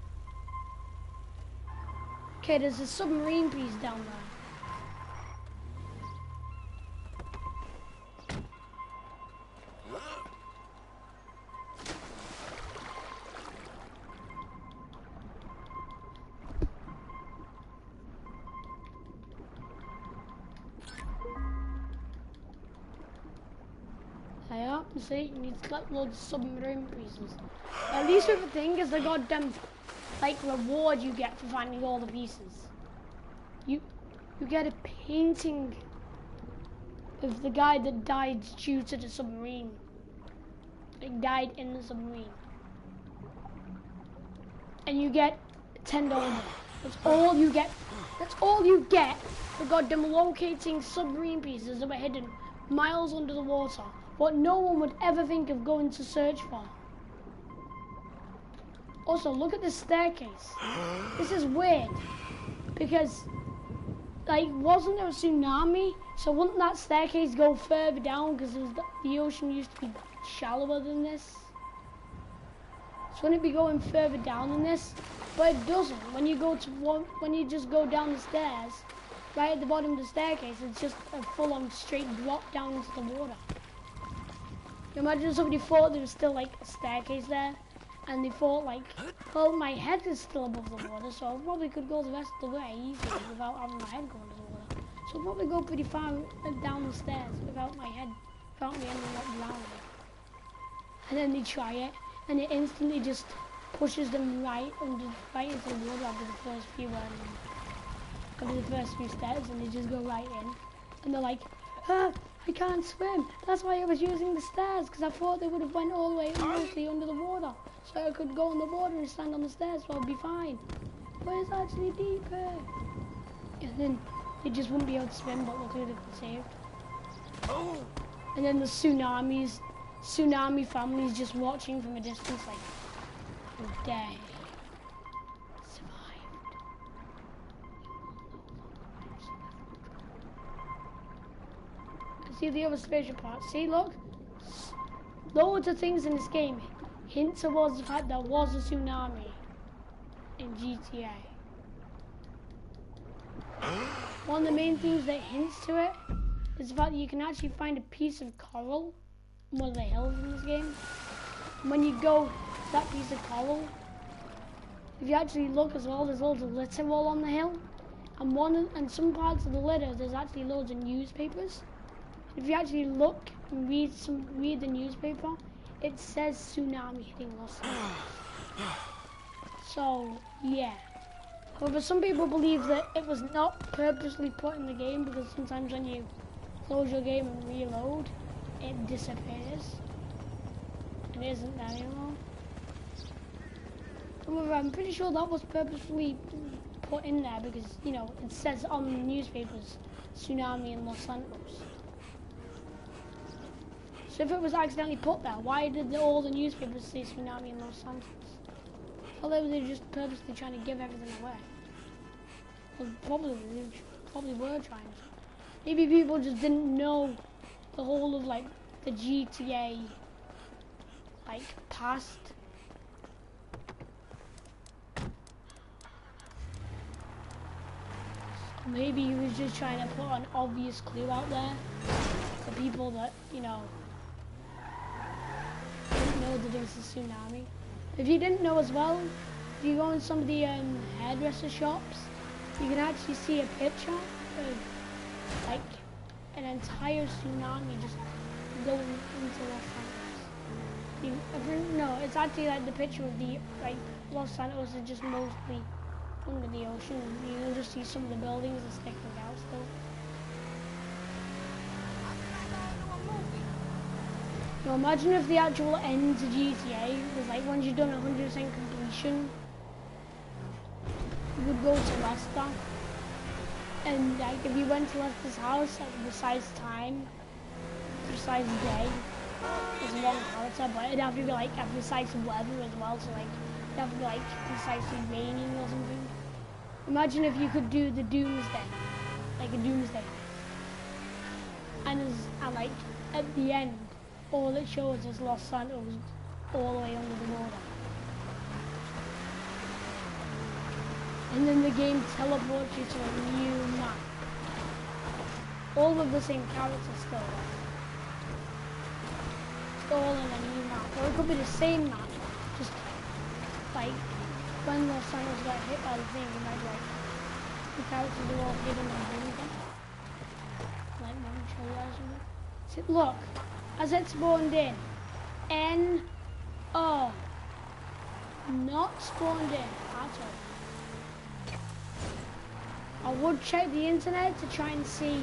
Okay, there's a submarine piece down there. See, you need to collect loads of submarine pieces. At least with the thing is the goddamn reward you get for finding all the pieces. You get a painting of the guy that died due to the submarine. Like died in the submarine. And you get $10. That's all you get. That's all you get for goddamn locating submarine pieces that were hidden miles under the water. What no one would ever think of going to search for. Also, look at this staircase. This is weird. Because, wasn't there a tsunami? So wouldn't that staircase go further down because the ocean used to be shallower than this? So wouldn't it be going further down than this? But it doesn't. When you just go down the stairs, right at the bottom of the staircase, it's just a full-on straight drop down into the water. Imagine somebody thought there was still a staircase there, and they thought well, my head is still above the water, so I probably could go the rest of the way easily without having my head going to the water. So I'll probably go pretty far down the stairs without my head, without me ending up drowning. And then they try it, and it instantly just pushes them right into the water after the first few steps, and they just go right in, and they're like, I can't swim. That's why I was using the stairs, because I thought they would have went all the way mostly under the water. So I could go in the water and stand on the stairs, so I'd be fine. But it's actually deeper. And then they just wouldn't be able to swim, but luckily they've been saved. And then the tsunami families just watching from a distance oh dang. See the other spatial parts. See, look. Loads of things in this game hint towards the fact there was a tsunami in GTA. one of the main things that hints to it is the fact that you can actually find a piece of coral on one of the hills in this game. And when you go to that piece of coral, if you actually look as well, there's loads of litter all on the hill. And some parts of the litter, there's actually loads of newspapers. If you actually look and read the newspaper, it says tsunami hitting Los Angeles. So, yeah. However, some people believe that it was not purposely put in the game because sometimes when you close your game and reload, it disappears. It isn't there anymore. However, I'm pretty sure that was purposefully put in there because, you know, it says on the newspapers, tsunami in Los Santos. So if it was accidentally put there, why did all the newspapers say tsunami in Los Santos? Well, they were just purposely trying to give everything away. Well, probably were trying to. Maybe people just didn't know the whole of, like, the GTA, like, past. Maybe he was just trying to put an obvious clue out there for people that, you know, didn't know that it was a tsunami. If you didn't know as well, if you go in some of the hairdresser shops, you can actually see a picture of, like, an entire tsunami just going into Los Santos. No, it's actually like the picture of the, like, Los Santos is just mostly under the ocean. You can just see some of the buildings are sticking out still. Now imagine if the actual end to GTA was like once you've done 100% completion, you would go to Lester, and like if you went to Lester's house at the precise time, precise day, there's one character, but it'd have to be like a precise weather as well, so like it'd have to be like precisely raining or something. Imagine if you could do the doomsday, like a doomsday, and like at the end, all it shows is Los Santos all the way under the water. And then the game teleports you to a new map. All of the same characters still. All in a new map. Or it could be the same map, just like when Los Santos got hit by the thing, you might like the characters are all hidden and moving. Like momentarily or something. See, look, as it spawned in, N-O, not spawned in at all. I would check the internet to try and see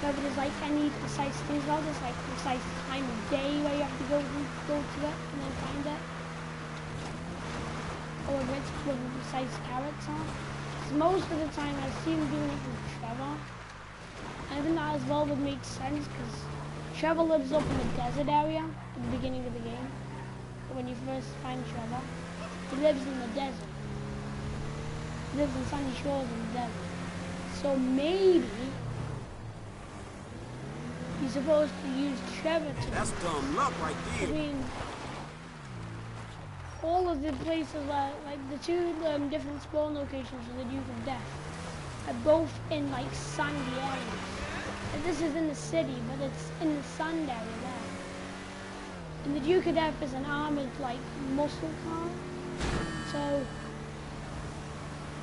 whether there's like any precise things about this, like precise time of day where you have to go to it and then find it. Or if it's with a precise character. Because most of the time I see him doing it with Trevor. I think that as well would make sense because Trevor lives up in the desert area at the beginning of the game. But when you first find Trevor, he lives in the desert. He lives in Sandy Shores in the desert. So maybe you're supposed to use Trevor to... That's dumb luck right there. I mean, all of the places, like the two different spawn locations for the Duke of Death are both in like sandy areas. And this is in the city, but it's in the sand area there. And the Duke of Death is an armored like muscle car. So,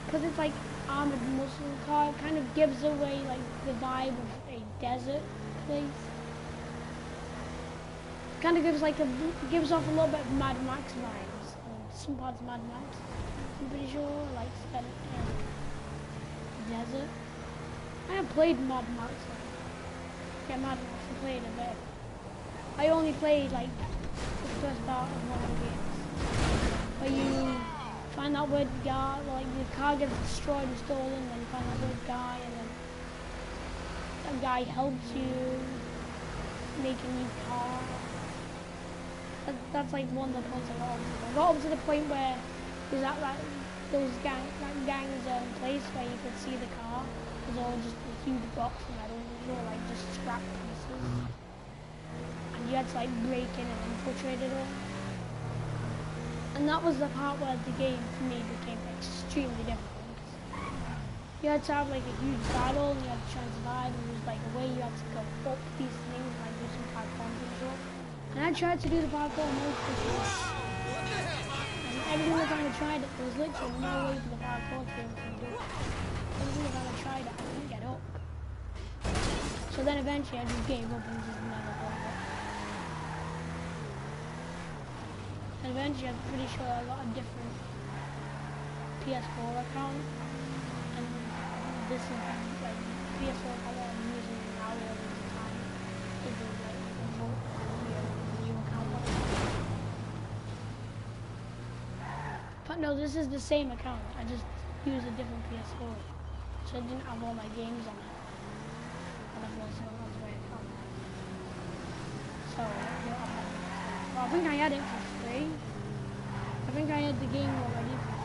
because it's like armored muscle car, it kind of gives away like the vibe of a desert place. Kind of gives off a little bit of Mad Max vibes. Some parts of Mad Max, I'm pretty sure, like spent in the desert. I have played Mad Max. Yeah, Mad Max. I played a bit. I only played like the first part of one of the games, where you find that weird guy, like the car gets destroyed and stolen, and then you find that weird guy, and then that guy helps you make a new car. That's like one of the points I got up to. I got up to the point where there's that gang's place where you could see the car. It was all just a huge box of metal, or like just scrap pieces. And you had to like break in and infiltrate it all. And that was the part where the game for me became extremely difficult. You had to have like a huge battle, and you had to try and survive, and there was like a way you had to go up these things and like do some parkour and stuff. And I tried to do the parkour multiple times. And every single time I tried it, there was literally no way for the parkour to be able to do it. Every single time I tried it, I couldn't get up. So then eventually I just gave up and just never played it. And eventually I'm pretty sure I got a different PS4 account. And this is like PS4 account that I'm using now all the time. This is like a new account. But no, this is the same account. I just use a different PS4. So I didn't have all my games on it. And I've also on the right account. So well, I think I had it for free. I think I had the game already for free.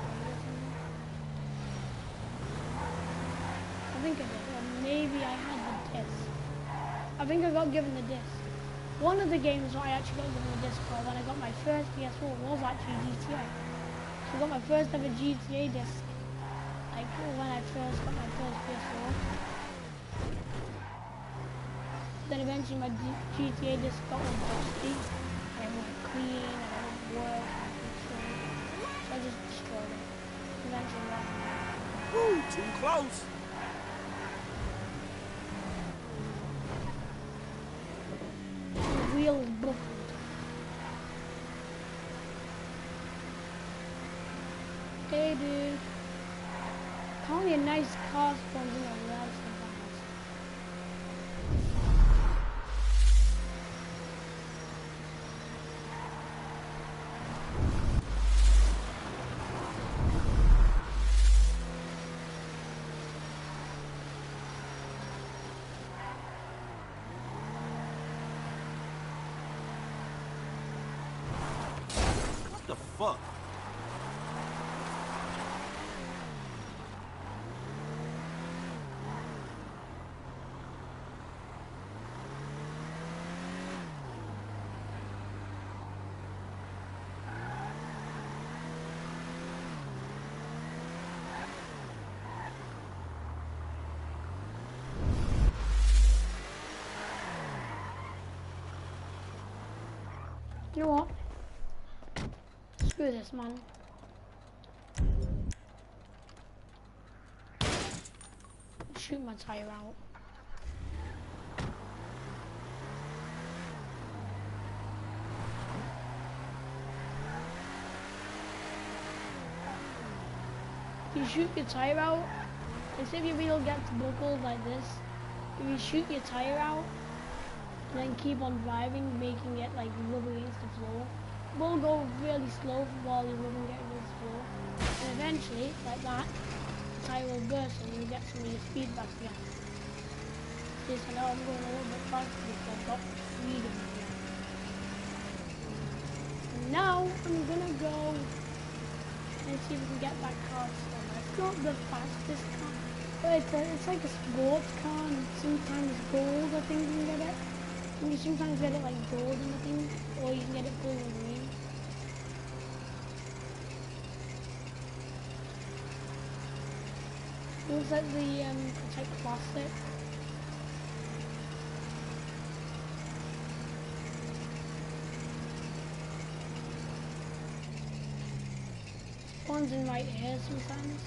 I think I did, or maybe I had the disc. I think I got given the disc. One of the games that I actually got given the disc for when I got my first PS4 was actually GTA. So I got my first ever GTA disc, like when I first got my first PS4. Then eventually my GTA disc got all dusty, and it wasn't clean, and it didn't work, so I just destroyed it. Eventually got it. Ooh, too close. Wheel is buckled. Hey dude. Apparently a nice car spawns in a lot sometimes. What the fuck? You know what? Screw this, man. Shoot my tire out. If you shoot your tire out, and say if your wheel gets buckled like this, if you shoot your tire out, and then keep on driving, making it like rub against the floor, it will go really slow while you're rubbing against the floor. And eventually, like that, the tire will burst and you'll get some of your speed back again. Yes, I know I'm going a little bit faster because I've got freedom here. And now I'm gonna go and see if we can get that car somewhere. It's not the fastest car, but it's like a sports car, and sometimes gold, I think you can get it. And you sometimes get it like gold in the thing, or you can get it blue and green. It looks like the Protect Plastic. One's in right here sometimes.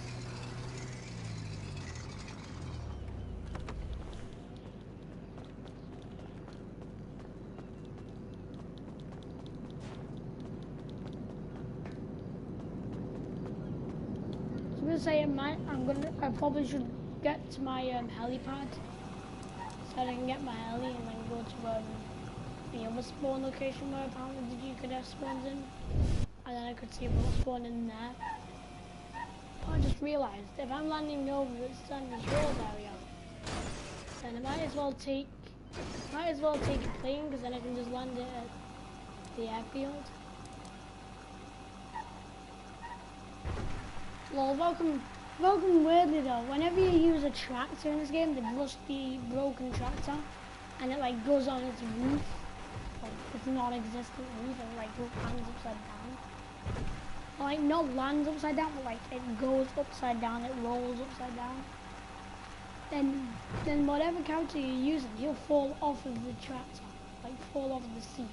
Say I probably should get to my helipad so that I can get my heli and then go to the other spawn location where apparently the GUINEA spawns in, and then I could see if it'll spawn in there. But I just realised if I'm landing over this road area, then I might as well take a plane, because then I can just land it at the airfield. Well, welcome weirdly though, whenever you use a tractor in this game, the rusty, broken tractor, and it like goes on its roof, like its non-existent roof, and like lands upside down. Or, like not lands upside down, but like it goes upside down, it rolls upside down. then whatever character you're using, he'll fall off of the tractor, like fall off the seat.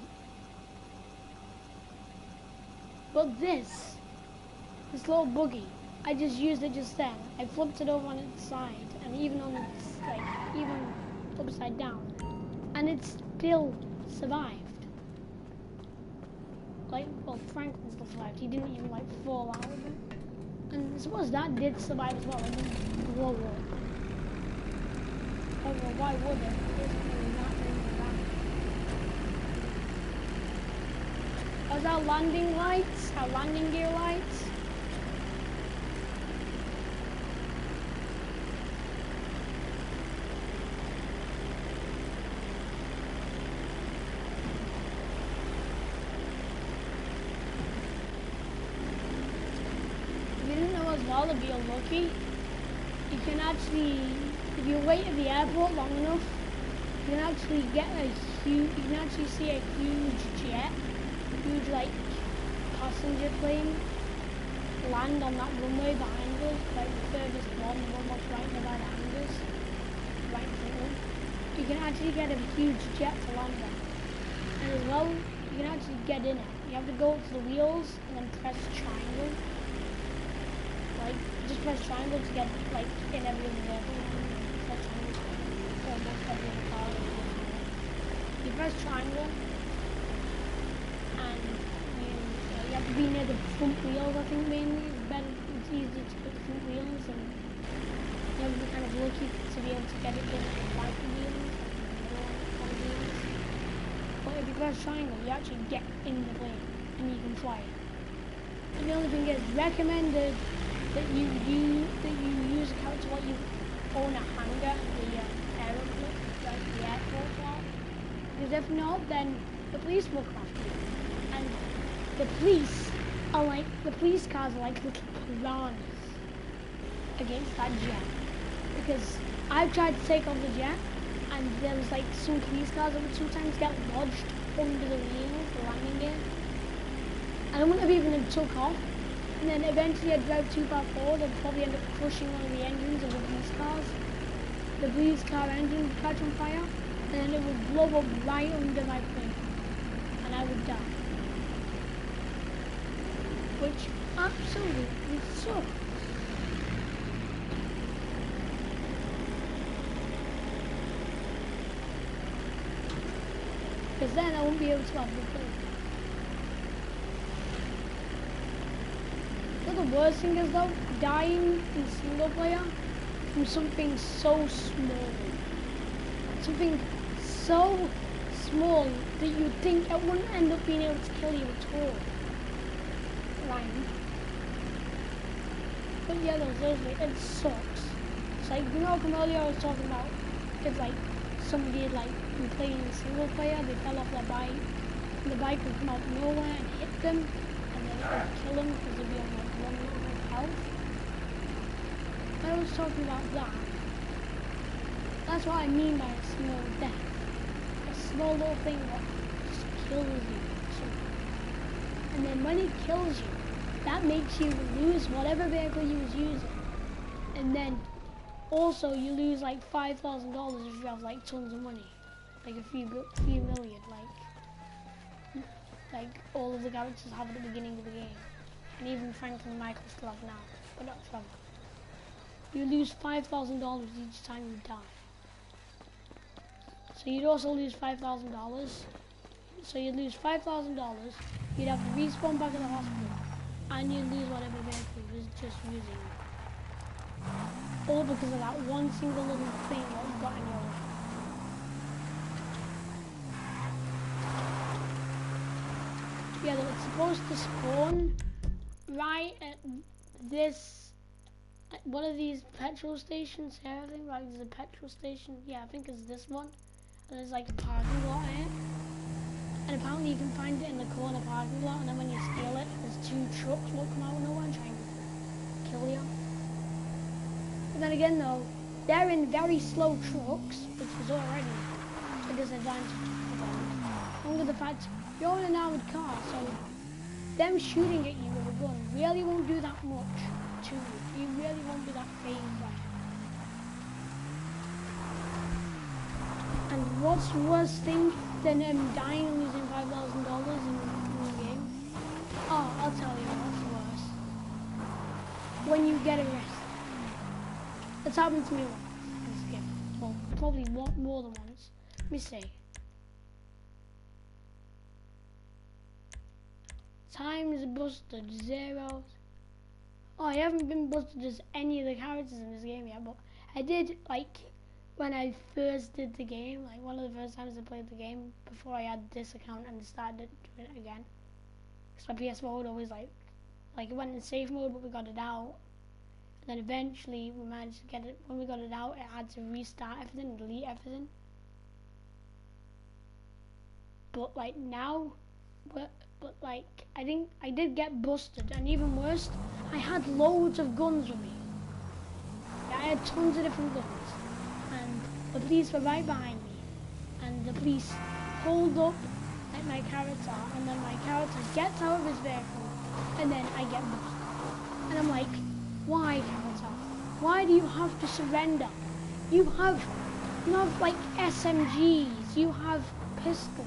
But this little buggy, I just used it just then. I flipped it over on its side, and even on its, like, even upside down, and it still survived. Like, well, Franklin still survived. He didn't even, like, fall out of it. And I suppose that did survive as well. It didn't blow up. Oh, well, why would it? It isn't really that many around. Those our landing lights, our landing gear lights. Well, if you're lucky, you can actually, if you wait at the airport long enough, you can actually get a huge, you can actually see a huge jet, huge like passenger plane land on that runway behind us, like the furthest one, the one that's right near the hangars, right in front of them. You can actually get a huge jet to land there. And as well, you can actually get in it. You have to go to the wheels and then press triangle. Like, just press triangle to get, like, in every other vehicle. Press triangle to almost every other car. You press triangle, and you have to be near the front wheels, I think, mainly. It's easier to put front wheels, and you have to be kind of lucky to be able to get it in the back wheels, and wheels. But if you press triangle, you actually get in the plane, and you can fly it. And the only thing is, recommended that you use a character while you own a hangar, the airport, like the airport lot. Because if not, then the police will come after you. And the police are like, the police cars are like little piranhas against that jet. Because I've tried to take off the jet, and there was like some police cars that would sometimes get lodged under the wheels, the landing gear. And I wouldn't have even took off. And then eventually I'd drive too far forward and probably end up crushing one of the engines of the police cars. The police car engine would catch on fire, and then it would blow up right under my plane. And I would die. Which absolutely sucks. Because then I won't be able to have the plane. The worst thing is though, dying in single player from something so small. Something so small that you'd think it wouldn't end up being able to kill you at all. Right. But yeah, seriously, it sucks. It's like, you know how earlier I was talking about if like somebody had like been playing in single player, they fell off their bike, and the bike would come out of nowhere and hit them, and then it would kill them because they'd be on like one little health. I was talking about that. That's what I mean by a small death. A small little thing that just kills you. And then when it kills you, that makes you lose whatever vehicle you was using. And then also you lose like $5,000 if you have like tons of money. Like a few million, like all of the characters have at the beginning of the game. And even Franklin and Michael still have now, but not Trevor. You lose $5,000 each time you die. So you'd also lose $5,000. So you'd lose $5,000. You'd have to respawn back at the hospital, and you'd lose whatever vehicle you was just using. All because of that one single little thing that you got in your life. Yeah, it's supposed to spawn right at this, at one of these petrol stations here, I think. Like, there's a petrol station. Yeah, I think it's this one. And there's like a parking lot here. And apparently you can find it in the corner parking lot, and then when you steal it, there's two trucks will come out of nowhere and try and kill you. But then again though, they're in very slow trucks, which is already a disadvantage for them. Along with the fact you're in an armoured car, so them shooting at you with a gun really won't do that much to you. You really won't be that phased by it. And what's worse thing than dying and losing $5,000 in the game? Oh, I'll tell you what's worse. When you get arrested. It's happened to me once in this game. Well, probably more than once. Let me see. Times busted, 0. Oh, I haven't been busted as any of the characters in this game yet, but I did, like, when I first did the game, like one of the first times I played the game, before I had this account and started doing it again. Because my PS4 would always, like, it went in safe mode, but we got it out. And then eventually we managed to get it. When we got it out, it had to restart everything, delete everything. But like now, but like I think I did get busted, and even worse, I had loads of guns with me. Yeah, I had tons of different guns, and the police were right behind me, and the police hold up at my character, and then my character gets out of his vehicle, and then I get busted. And I'm like, why, character? Why do you have to surrender? You have like SMGs, you have pistols.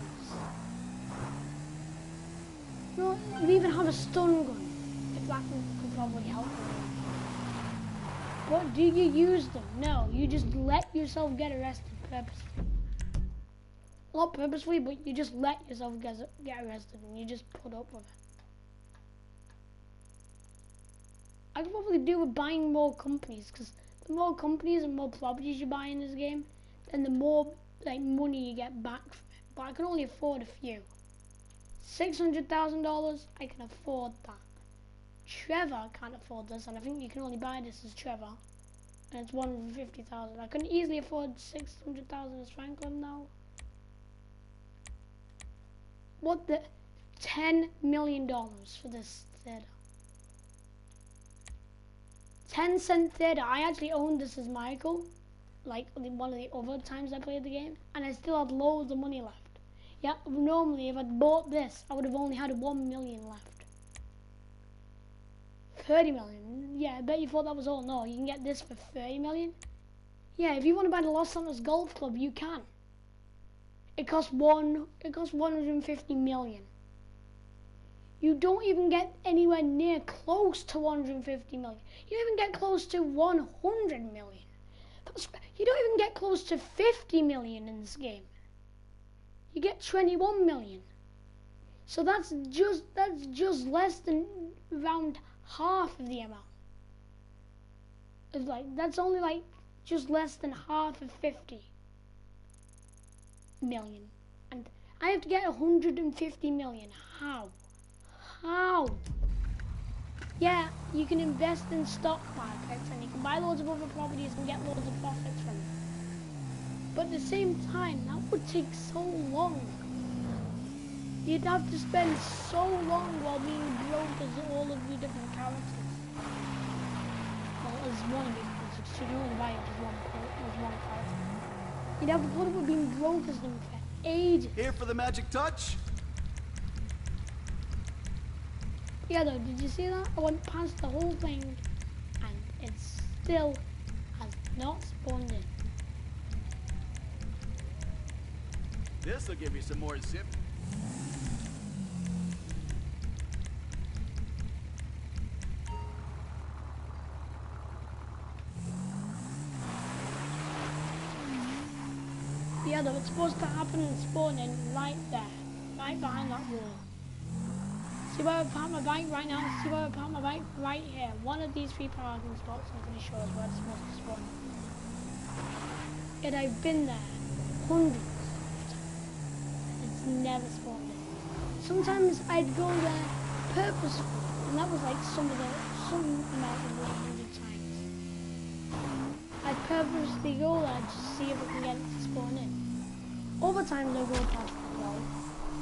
No, you even have a stun gun, if that could probably help you. But do you use them? No, you just let yourself get arrested purposefully. Not purposefully, but you just let yourself get arrested and you just put up with it. I could probably do with buying more companies, because the more companies and more properties you buy in this game, then the more like money you get back from it. But I can only afford a few. $600,000, I can afford that. Trevor can't afford this, and I think you can only buy this as Trevor, and it's $150,000. I couldn't easily afford $600,000 as Franklin now. What the? $10 million for this theater. 10-cent theater. I actually owned this as Michael, like one of the other times I played the game, and I still had loads of money left. Yeah, normally if I'd bought this, I would have only had 1 million left. 30 million. Yeah, I bet you thought that was all. No, you can get this for 30 million. Yeah, if you want to buy the Los Santos Golf Club, you can. It costs 150 million. You don't even get anywhere near close to 150 million. You don't even get close to 100 million. You don't even get close to 50 million in this game. You get 21 million. So that's just less than around half of the amount. It's like that's only like just less than half of 50 million. And I have to get 150 million. How? How? Yeah, you can invest in stock markets and you can buy loads of other properties and get loads of profits from it. But at the same time, that would take so long. You'd have to spend so long while being broke as all of the different characters. Well, as one of the characters, so you can only buy it as one character. You'd have to put up with being broke as them for ages. Here for the magic touch? Yeah, though, did you see that? I went past the whole thing, and it still has not spawned in. This'll give you some more zip. Yeah, though, it's supposed to happen and spawn in right there, right behind that wall. See where I parked my bike right now? See where I parked my bike? Right here. One of these 3 parking spots, I'm pretty sure, is where it's supposed to spawn. And I've been there hundreds of times. It's never spawned in. Sometimes I'd go there purposefully, and that was like some amount of 100 times. I'd purposely go there to see if I can get it to spawn in. Other times I go past the wall.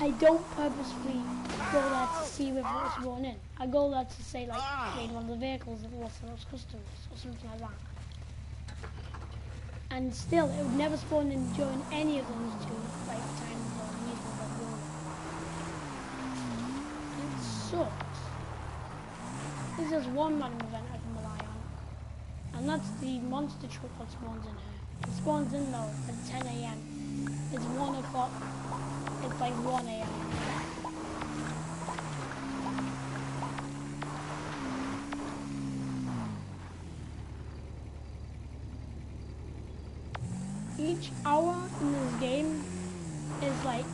I don't purposefully go there to see if it's spawn in. I go there to say like trade one of the vehicles of Los Santos customers or something like that. And still, it would never spawn in during any of those 2 like times or reasons I've gone there. It sucks. There's just one random event I can rely on, and that's the monster truck that spawns in here. It spawns in though at 10 AM. It's 1 o'clock. It's like 1 a.m. Each hour in this game is like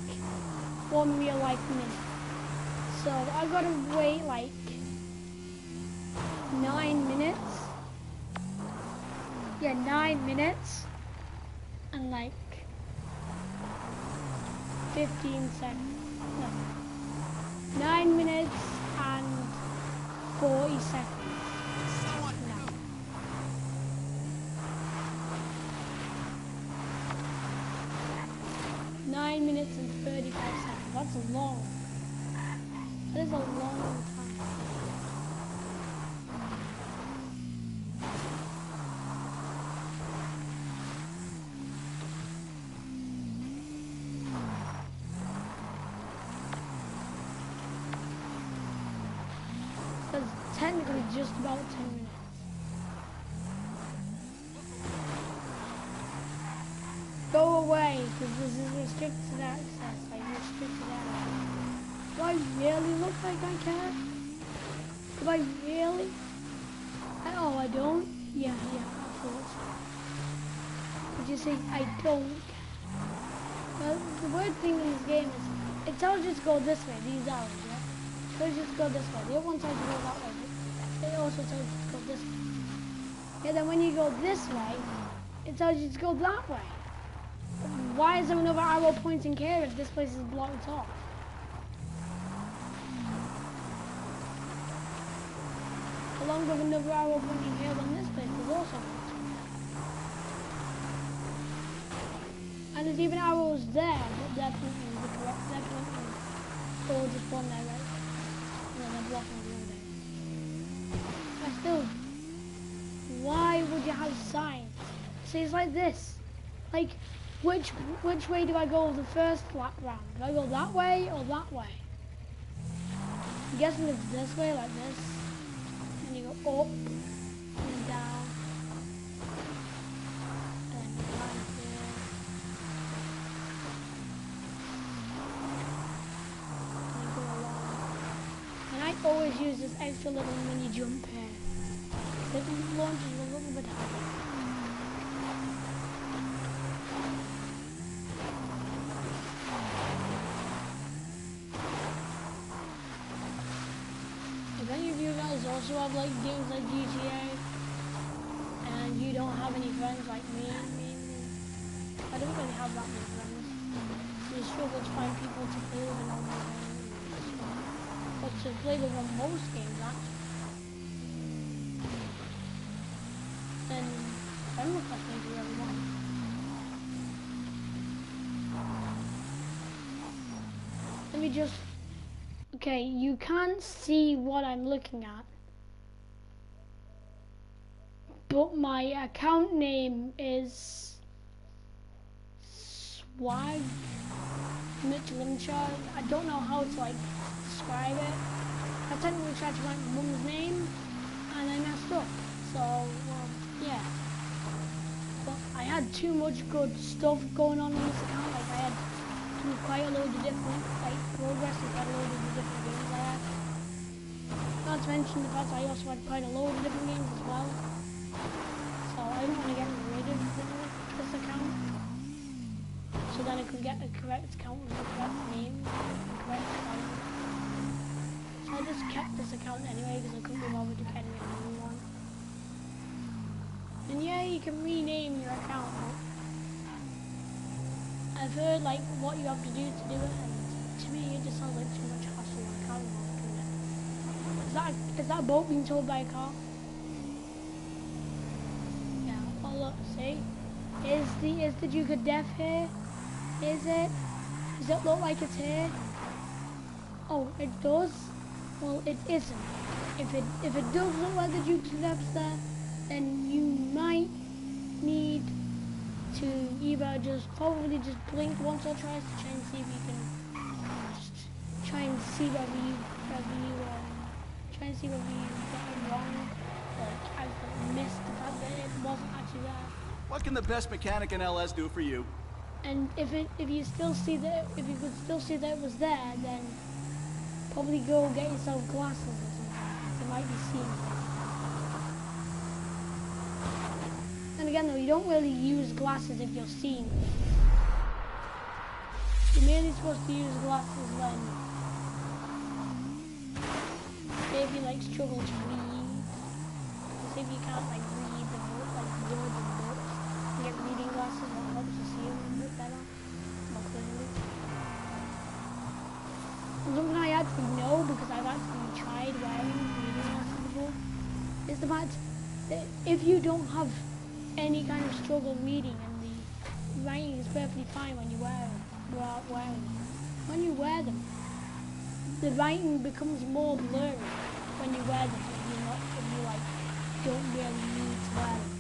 1 real life minute. So I gotta wait like 9 minutes. Yeah, 9 minutes and like 15 seconds. No. 9 minutes and 40 seconds. No. 9 minutes and 35 seconds. That's a long. That is a long time. That's technically just about 10 minutes. Go away, because this is restricted access, like restricted access. Do I really look like I care? Do I really? Oh, I don't? Yeah, I thought so. Did you say I don't care? Well, the weird thing in this game is, it tells you to go this way, these arrows, yeah? It tells you to go this way. The other one tells you to go that way. It also tells you to go this way. Yeah, then when you go this way, it tells you to go that way. Why is there another arrow pointing here if this place is blocked off? Along with another arrow pointing here when this place is also blocked off. And there's even arrows there, but they're pointing in the correct, they're pointing towards just one direction. And then they're blocking the other direction. But still, why would you have signs? See, it's like this. Like, which way do I go the first lap round? Do I go that way or that way? I'm guessing it's this way, like this. And you go up and down. And then right here. And you go along. And I always use this extra little mini jump here. It launches a little bit higher. If any of you guys also have like games like GTA and you don't have any friends like me, I don't really have that many friends. You struggle to find people to play with on my games. But to play with on most games actually. Then friend request maybe everyone. Let me just okay, you can't see what I'm looking at, but my account name is swag-michelamcha. I don't know how to like describe it. I technically tried to write my mum's name and I messed up. So, well, yeah. But I had too much good stuff going on in this account. Like I had quite a load of different like progress and quite a load of the different games I had. Not to mention the fact I also had quite a load of different games as well. So I didn't want to get rid of this account. So then I could get a correct account with the correct name and correct account. So I just kept this account anyway because I couldn't be bothered to getting a new one. And yeah, you can rename your account. I've heard like what you have to do to do it, and to me it just sounds like too much hassle. I can't be doing it. Is that a boat being towed by a car? Yeah. Well, look, see, is the Duke of Death here? Is it? Does it look like it's here? Oh, it does. Well, it isn't. If it does look like the Duke of Death's there, then you might need to either probably just blink once or twice to try and see if you can just try and see whether you try and see whether you got it wrong, like I missed the fact that it wasn't actually there. What can the best mechanic in LS do for you? And if you still see that, if you could still see that it was there, then probably go get yourself glasses or something. You might be seeing things. And again though, you don't really use glasses if you're seeing things. You're mainly supposed to use glasses when, say if you like struggle to read, say if you can't like read the book, like words and books, you get reading glasses that helps you see them a bit better, more clearly. And something I actually know because I've actually tried wearing reading glasses before is the fact that if you don't have any kind of struggle reading and the writing is perfectly fine when you wear them, without wearing them. When you wear them, the writing becomes more blurry when you wear them if you like don't really need to wear them.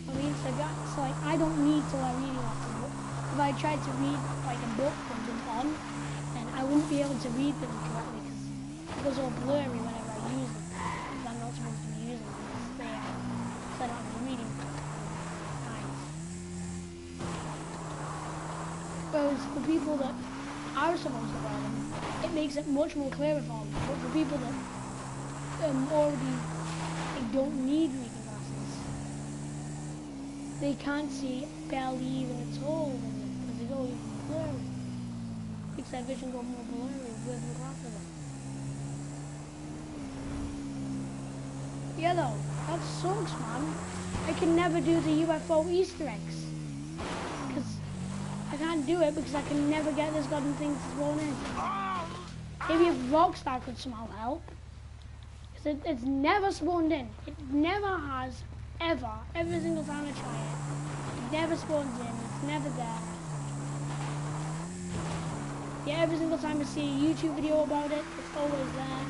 I mean, so like I don't need to wear reading glasses, but if I tried to read like a book with them on, then I wouldn't be able to read them correctly because it goes all blurry whenever I use them. Because I'm not supposed to be using them because they are set on the reading eyes. Whereas for people that are supposed to wear them, it makes it much more clearer for them. But for people that already don't need reading glasses, they can't see barely even at all because they go even blurry. Makes their vision go more blurry with the glasses on. Yeah though, that sucks, man. I can never do the UFO Easter eggs. Because I can't do it because I can never get this goddamn thing to spawn in. Maybe if Rockstar could somehow help. Because it's never spawned in. It never has, ever. Every single time I try it. It never spawns in. It's never there. Yeah, every single time I see a YouTube video about it, it's always there.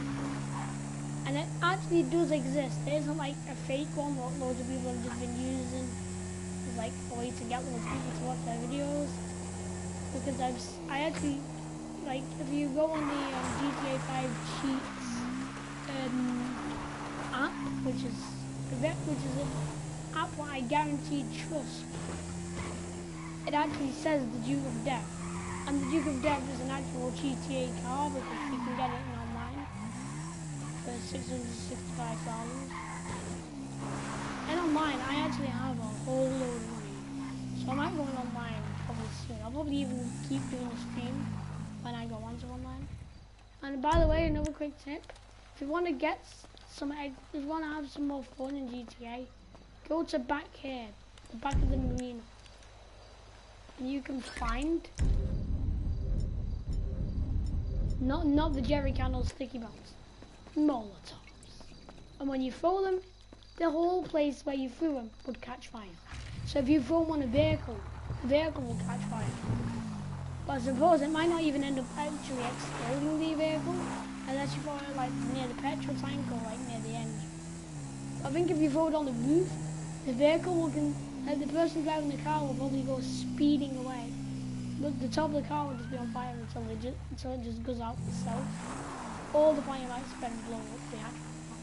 And it actually does exist. It isn't like a fake one that loads of people have just been using as like a way to get loads of people to watch their videos. Because I actually, like, if you go on the GTA 5 cheats app, which is an app that I guaranteed trust, it actually says the Duke of Death. And the Duke of Death is an actual GTA car because you can get it in online for 665,000. And online, I actually have a whole load of money. So I might go online probably soon. I'll probably even keep doing the stream when I go onto online. And by the way, another quick tip. If you want to get some eggs, if you want to have some more fun in GTA, go to back here, the back of the marina. And you can find not the jerry candles, sticky bombs, Molotovs. And when you throw them, the whole place where you threw them would catch fire. So if you throw them on a vehicle, the vehicle will catch fire. But I suppose it might not even end up actually exploding the vehicle, unless you throw it like near the petrol tank or like near the engine. But I think if you throw it on the roof, the vehicle will, the person driving the car will probably go speeding away. But the top of the car will just be on fire until it just goes out itself. All the fire might spread and blow up the actual car.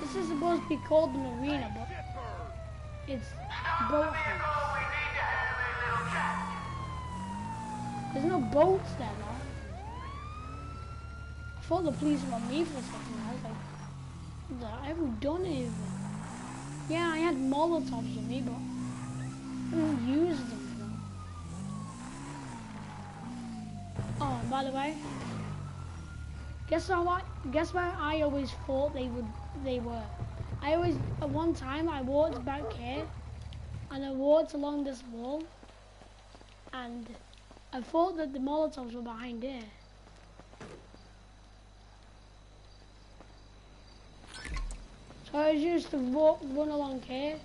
This is supposed to be called the marina, but it's boathouse. There's no boats there, though. I thought the police were on me for a second. I was like, I haven't done anything. Yeah, I had Molotovs with me, but I didn't use them for them. Oh, and by the way, guess where I always thought they were. At one time I walked back here and I walked along this wall and I thought that the Molotovs were behind here. So I used to run along here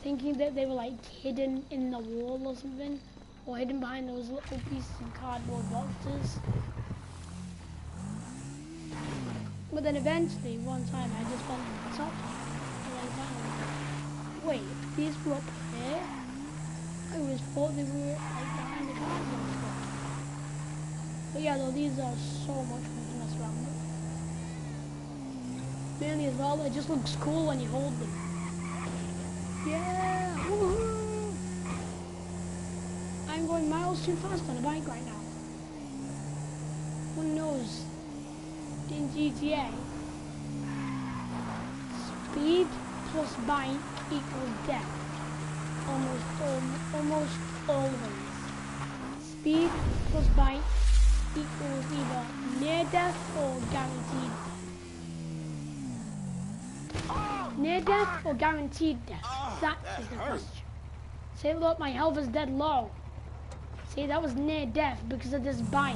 thinking that they were like hidden in the wall or something, or hidden behind those little pieces of cardboard boxes. But then eventually, one time, I just went to the top and I found, wait, these were up here? I always thought they were like behind the cardboard stuff. But yeah, though, these are so much fun to mess around with. Mainly as well, it just looks cool when you hold them. Yeah! Woohoo! I'm going miles too fast on a bike right now. Who knows? In GTA, speed plus bike equals death. Almost always. Speed plus bike equals either near death or guaranteed. Near death or guaranteed death? That is the question. See, look, my health is dead low. See, that was near death because of this bike.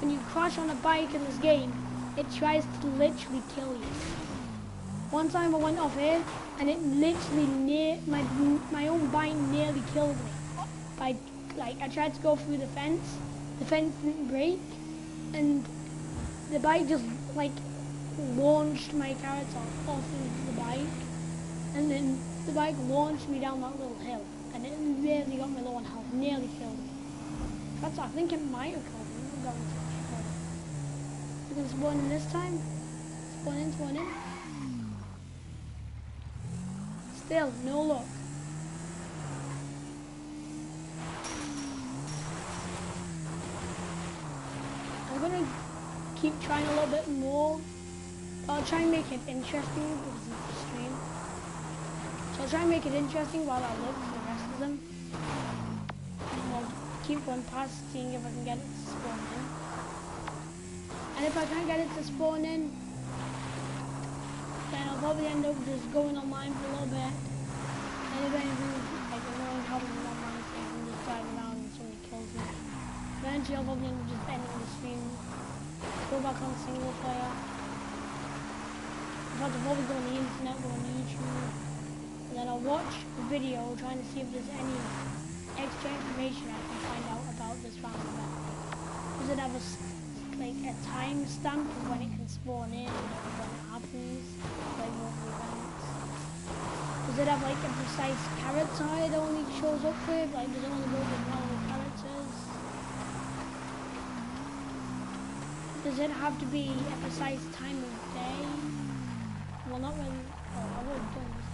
When you crash on a bike in this game, it tries to literally kill you. One time I went off here and it literally my own bike nearly killed me. I tried to go through the fence didn't break, and the bike just like launched my character off into the bike, and then the bike launched me down that little hill, and it really got me low on health, nearly killed me. I think it might have killed me. I'm going to kill it. We're going to spawn in this time. Spawn in. Still, no luck. I'm going to keep trying a little bit more. I'll try and make it interesting because it's a stream. So I'll try and make it interesting while I look for the rest of them. And I'll keep going past, seeing if I can get it to spawn in. And if I can't get it to spawn in, then I'll probably end up just going online for a little bit. And if anything, like annoying happens online, so I can just drive around and somebody kills me. Eventually I'll probably end up just ending the stream, go back on single player. I'll probably go on the internet, go on YouTube, and then I'll watch the video trying to see if there's any extra information I can find out about this random event. Does it have a time stamp of when it can spawn in, or when it happens, like what the events? Does it have like a precise character it only shows up with? Like does it only go with one of the characters? Does it have to be a precise time of day? Well, not really. Oh, I would have done this.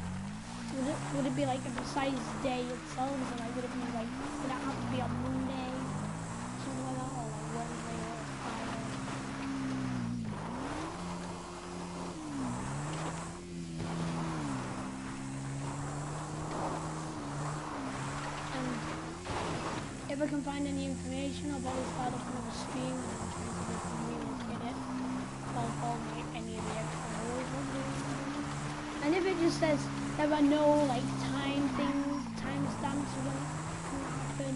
Would it be like a precise day itself? Or like would it have to be on Monday? Something like that, or like Wednesday or Friday? And if I can find any information, I'll probably start up another stream and I'm trying to communicate it. I'll follow any of the extra rules. And if it just says there are no like time stamps or when it can happen,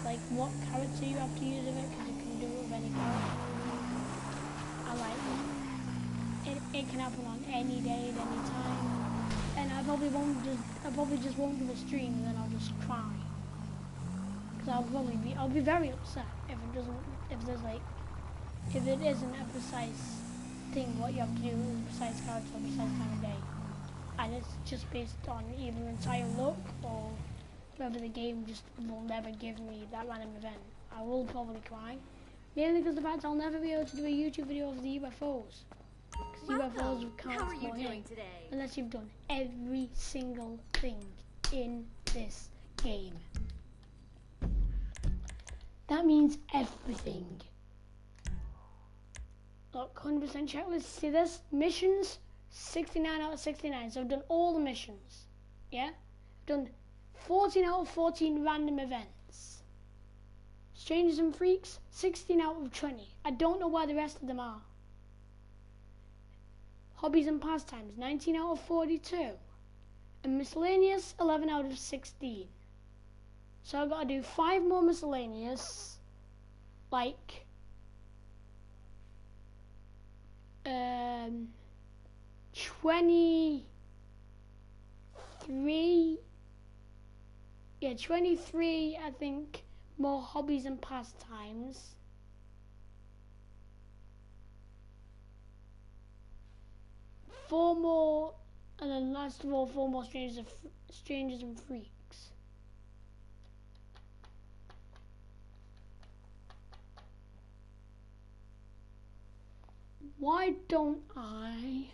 like what character you have to use of it, because you can do it with any character. I like it can happen on any day at any time. And I probably just won't do a stream and then I'll just cry. Because I'll be very upset if it isn't a precise thing what you have to do with a precise character or a precise time of day. And it's just based on either entire look or whether the game just will never give me that random event. I will probably cry. Mainly because the fact I'll never be able to do a YouTube video of the UFOs. Because UFOs can't spawn in unless you've done every single thing in this game. That means everything. Look, 100% checklist. See this? Missions, 69 out of 69. So I've done all the missions. Yeah? I've done 14 out of 14 random events. Strangers and Freaks, 16 out of 20. I don't know where the rest of them are. Hobbies and Pastimes, 19 out of 42. And Miscellaneous, 11 out of 16. So I've got to do 5 more Miscellaneous. Like 23, I think, more Hobbies and Pastimes. Four more, and then last of all, 4 more Strangers and Freaks. Why don't I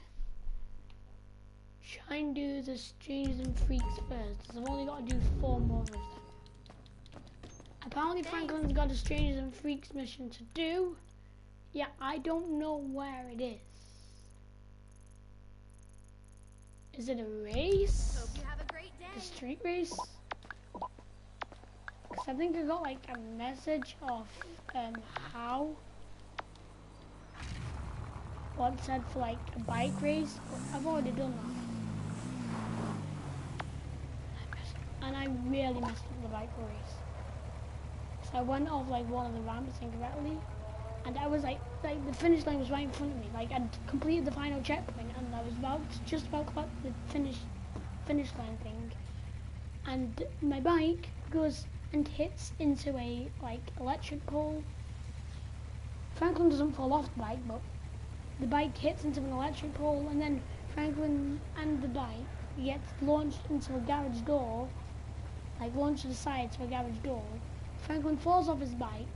Try and do the strangers and freaks first. I've only got to do 4 more of them. Apparently Franklin's got a strangers and freaks mission to do. Yeah, I don't know where it is. Is it a race? Hope you have a great day. A street race? Cause I think I got like a message of how what said for like a bike race, but I've already done that. And I really messed up the bike race. So I went off like one of the ramps incorrectly, and I was like the finish line was right in front of me. Like I'd completed the final checkpoint, and I was just about the finish line thing, and my bike goes and hits into a like electric pole. Franklin doesn't fall off the bike, but the bike hits into an electric pole, and then Franklin and the bike gets launched into a garage door, like launched to the side to a garage door. Franklin falls off his bike,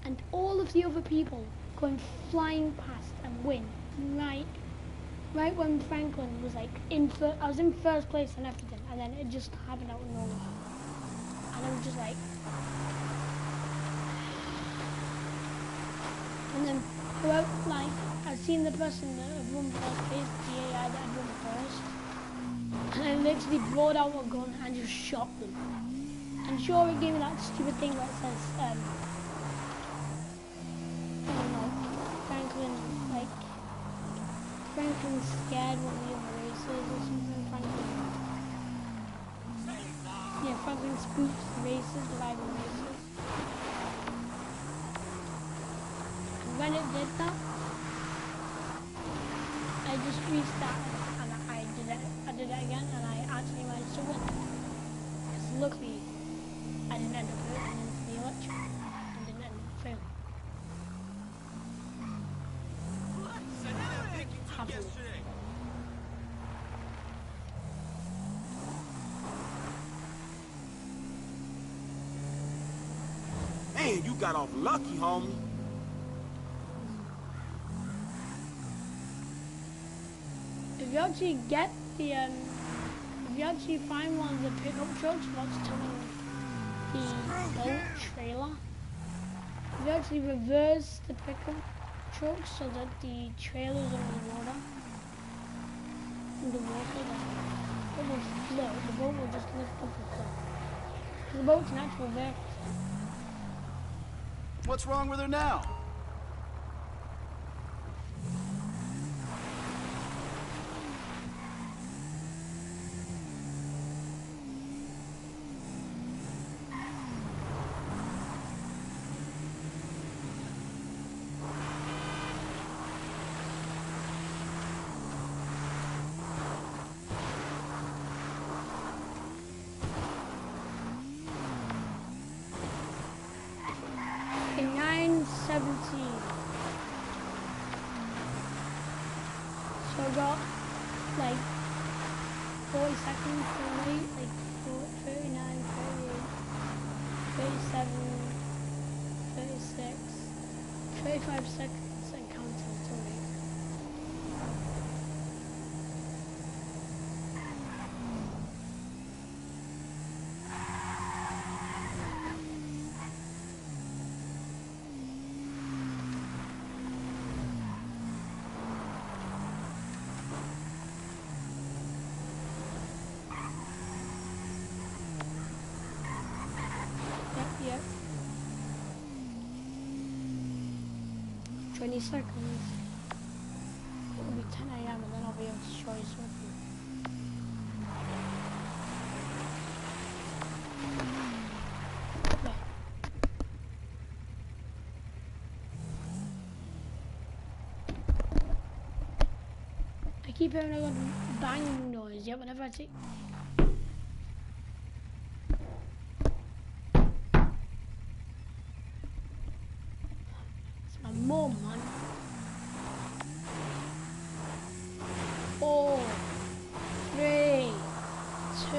and all of the other people going flying past and win. Right when Franklin was like I was in first place and everything, and then it just happened out of nowhere, and I was just like, and then I seen the person that had run first place, the AI that had run first, and I literally brought out a gun and just shot them. And sure, it gave me that stupid thing where it says, I don't know, Franklin's scared one of the other races or something. Franklin spooks races, the rival races. And when it did that, I just restarted and I did it again, and I actually managed to win. Because luckily, I didn't end up hurting into the electric and didn't end up failing. Happily. Man, you got off lucky, homie. If you actually get the, if you actually find one of the pickup trucks that's towing the boat trailer, if you actually reverse the pickup truck so that the trailer's underwater, then it will float. The boat will just lift up and float. The boat's an actual vehicle. What's wrong with her now? In 9:17. So I got like 40 seconds to wait, like 39, 38, 37, 36, 35 seconds and counting to wait. Yep. 20 seconds. It'll be 10 AM and then I'll be able to show you something. There. I keep hearing a lot of banging noise, yeah, whenever I take... My mom, man. 4, 3, 2,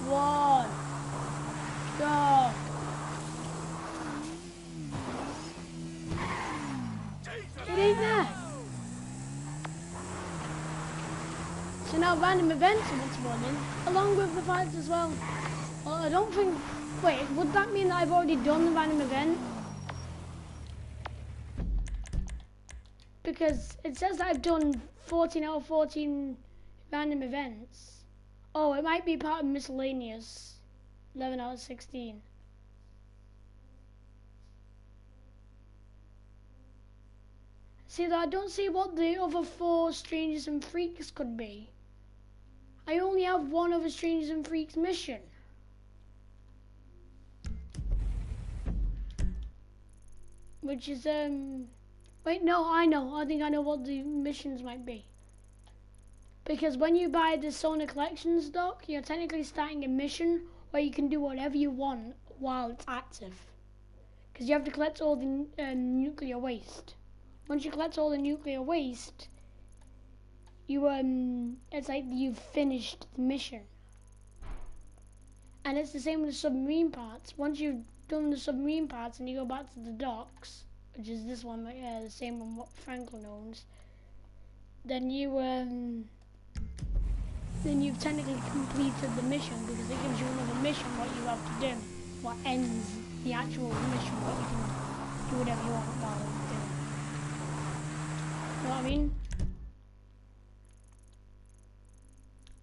1, go. It ain't there. It's random events once morning, along with the fights as well. Well, I don't think... Wait, would that mean that I've already done the random event? Because it says that I've done 14 out of 14 random events. Oh, it might be part of miscellaneous. 11 out of 16. See that I don't see what the other 4 strangers and freaks could be. I only have one other strangers and freaks mission. Which is wait, no, I know. I think I know what the missions might be. Because when you buy the Sona Collections dock, you're technically starting a mission where you can do whatever you want while it's active. Because you have to collect all the nuclear waste. Once you collect all the nuclear waste, you it's like you've finished the mission. And it's the same with the submarine parts. Once you've done the submarine parts and you go back to the docks, which is this one, the same one what Franklin owns, then you've technically completed the mission, because it gives you another mission what you have to do, what ends the actual mission, what you can do whatever you want while doing. You know what I mean?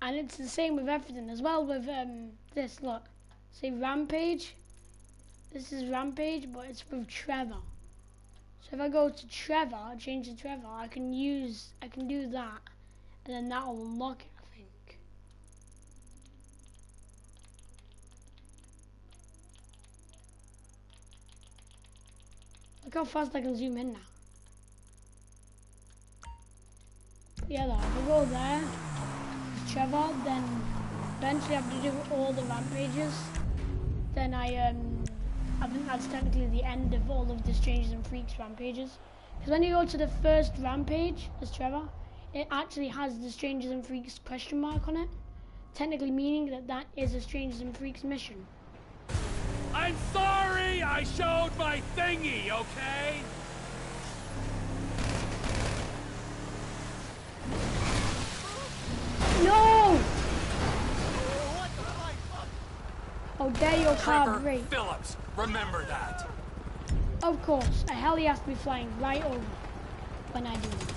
And it's the same with everything as well with this, look. See Rampage? This is Rampage, but it's with Trevor. So if I go to Trevor, change to Trevor, I can do that, and then that will unlock it, I think. Look how fast I can zoom in now. Yeah, though, if I go there, Trevor, then eventually I have to do all the rampages. Then I think that's technically the end of all of the Strangers and Freaks rampages. Because when you go to the first rampage, as Trevor, it actually has the Strangers and Freaks question mark on it. Technically meaning that that is a Strangers and Freaks mission. I'm sorry I showed my thingy, okay? No! Oh, dare your car break. Phillips, remember that. Of course, a heli has to be flying right over when I do it.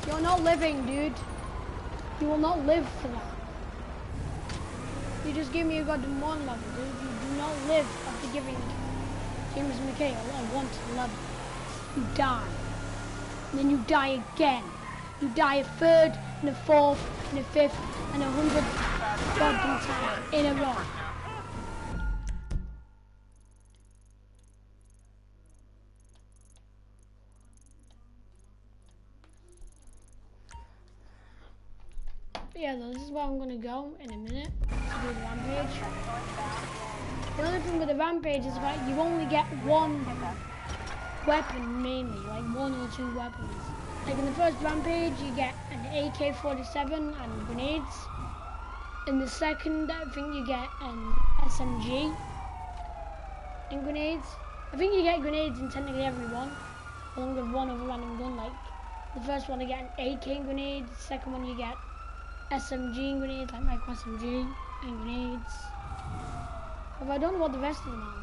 You're not living, dude. You will not live for that. You just gave me a goddamn 1 level, dude. You do not live after giving James McKay a 1 level. You die. And then you die again. You die a 3rd, and a 4th, and a 5th, and 100th goddamn time in a row. But yeah, though, this is where I'm gonna go in a minute to do the rampage. The only thing with the rampage is that you only get 1 weapon mainly, like 1 or 2 weapons. Like in the first rampage, you get an AK-47 and grenades. In the second, I think you get an SMG and grenades. I think you get grenades in technically every one, along with 1 other random gun. Like the first one, you get an AK and grenades. The second one, you get SMG and grenades, like micro SMG and grenades. Have I done what the rest of them are?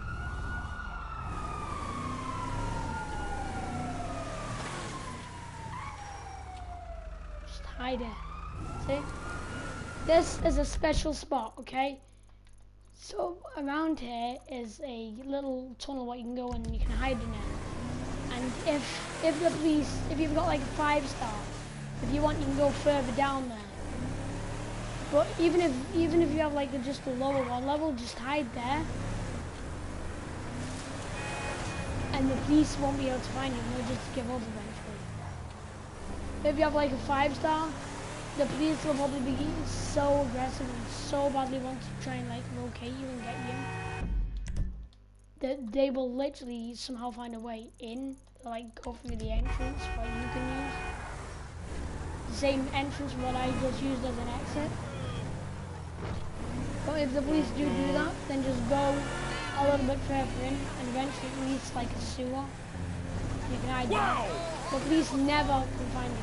Hide it. See? This is a special spot, okay? So around here is a little tunnel where you can go and you can hide in it. And if the police, if you've got like a 5-star, if you want, you can go further down there. But even if you have like just a lower 1 level, just hide there. And the police won't be able to find you, they'll just give up eventually. If you have like a 5-star, the police will probably be so aggressive and so badly want to try and like locate you and get you that they will literally somehow find a way in, like go through the entrance what you can use. The same entrance what I just used as an exit. But if the police do that, then just go a little bit further in and eventually it leads like a sewer. You can hide there. The police never can find you.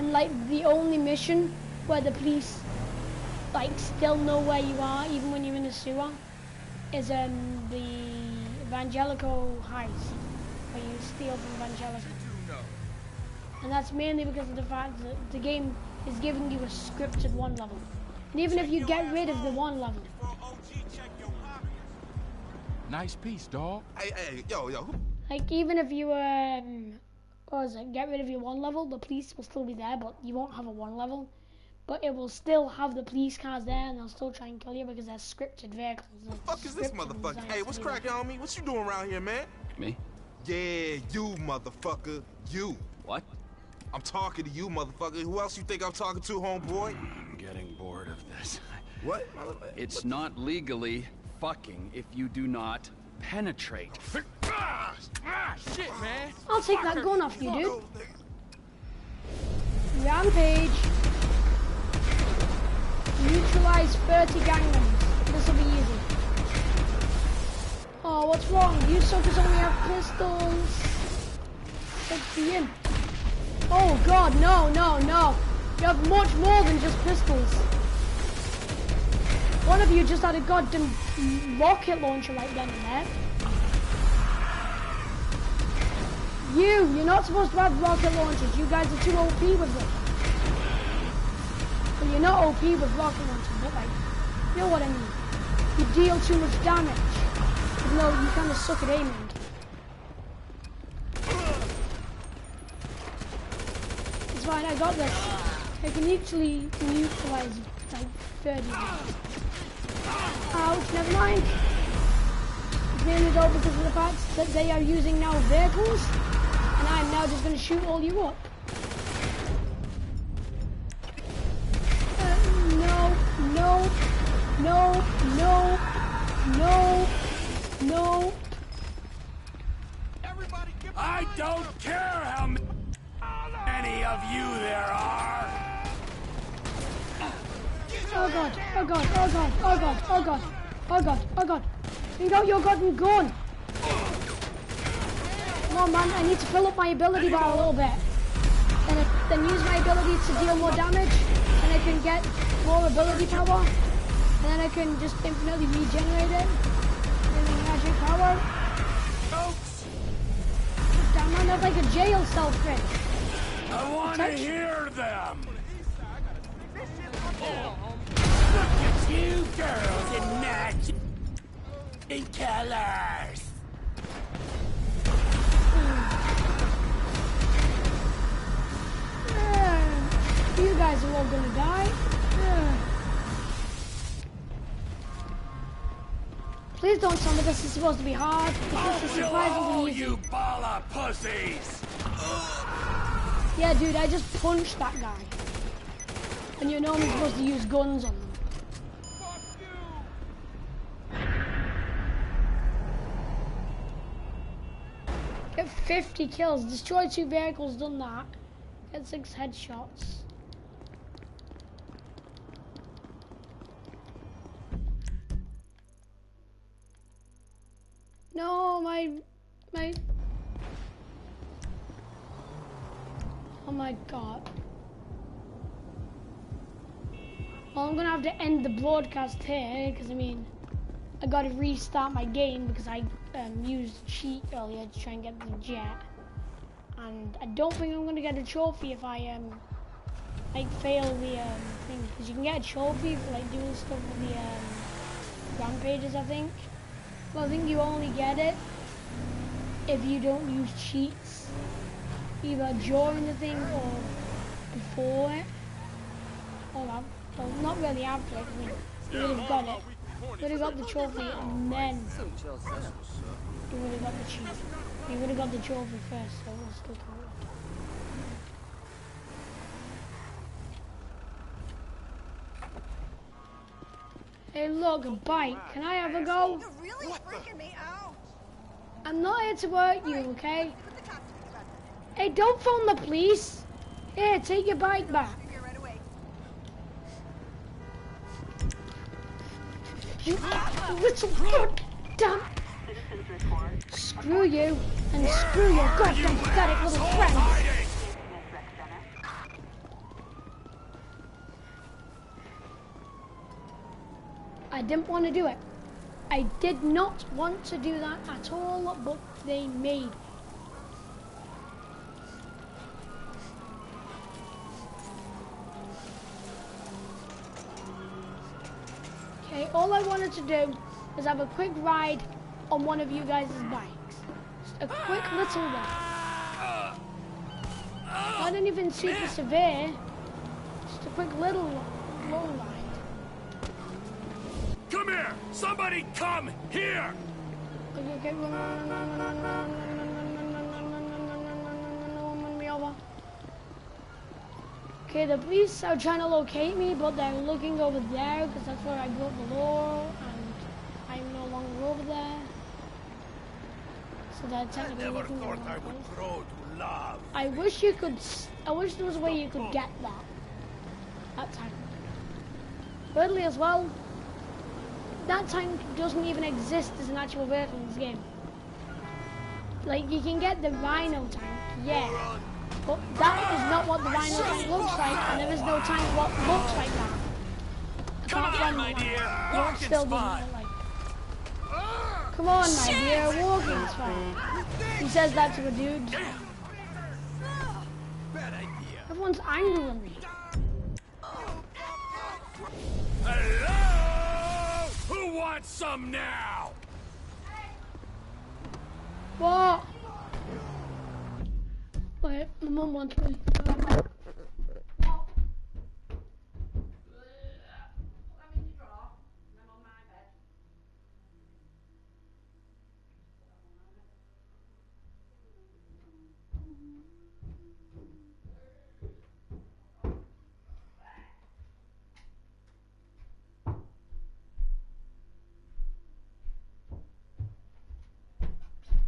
And like the only mission where the police like still know where you are even when you're in a sewer is the Evangelico heist, where you steal from Evangelico. And that's mainly because of the fact that the game is giving you a scripted one level. And even if you get rid of the one level. Nice piece, dog. Hey, yo. Like even if you get rid of your one level, the police will still be there, but you won't have a one level. But it will still have the police cars there, and they'll still try and kill you because they're scripted vehicles. What the fuck is this motherfucker? Hey, what's cracking on me? What you doing around here, man? Me? Yeah, you motherfucker. You. What? I'm talking to you, motherfucker. Who else you think I'm talking to, homeboy? I'm getting bored of this. What? It's not legally fucking if you do not penetrate. Shit, man. I'll take that gun off you, dude. Rampage. Neutralize 30 gang members. This will be easy. Oh, what's wrong? You suckers only have pistols. Let's be in. Oh god, no. You have much more than just pistols. One of you just had a goddamn rocket launcher right then and there. You're not supposed to have rocket launchers. You guys are too OP with them. Well, you're not OP with rocket launchers, but like, you know what I mean. You deal too much damage. Even though you kind of suck at aiming. It's fine, I got this. I can actually neutralize like 30 of them. Ouch, never mind. It's mainly though because of the fact that they are using now vehicles, and I'm now just going to shoot all you up. No. I don't care how many of you there are. Oh god. Bring out your goddamn gun. Come on, man, I need to fill up my ability bar a little bit. And then use my ability to deal more damage, and I can get more ability power. And then I can just infinitely regenerate it. Really magic power. Damn, man, that's like a jail cell trick. I want to hear them. Look at you girls in matching colors. You guys are all gonna die. Please don't tell me this is supposed to be hard. This is surprisingly easy. You ball of pussies! Yeah, dude, I just punched that guy. And you're normally supposed to use guns on them. Get 50 kills. Destroy 2 vehicles, done that. Get 6 headshots. No, my... Oh my god. Well, I'm gonna have to end the broadcast here, because I mean, I gotta restart my game because I used cheat earlier to try and get the jet. And I don't think I'm gonna get a trophy if I like fail the thing, because you can get a trophy for like doing stuff with the rampages, I think. Well, I think you only get it if you don't use cheats, either during the thing or before it. Well, not really after it. I mean, you would have got it. You would have got the trophy and then you would have got the cheat. You would have got the trophy first, so we'll still count it. Hey, look, a bike. Can I have a go? You're really freaking me out. I'm not here to hurt you, okay? Hey, don't phone the police. Here, take your bike back. You little goddamn... Screw you, and screw your goddamn pathetic little friends. I didn't want to do it. I did not want to do that at all, but they made me. Okay, all I wanted to do was have a quick ride on one of you guys' bikes. Just a quick little one. Not anything super severe. Just a quick little ride. Come here! Somebody come here! Okay, run me over. Okay, the police are trying to locate me, but they're looking over there because that's where I broke the law, and I'm no longer over there. So they're technically looking over there. I wish you could. I wish there was a way you could get that tank. Thirdly, as well, that tank doesn't even exist as an actual vehicle in this game. Like, you can get the Rhino tank, yeah, but that is not what the Rhino tank looks like, and there is no tank what looks like that. Come on, my dear. Walking's fine. Come on, my dear, walking's fine. He says that to a dude. Everyone's angry with me. Hello? Who wants some now? What? Wait, my mum wants me.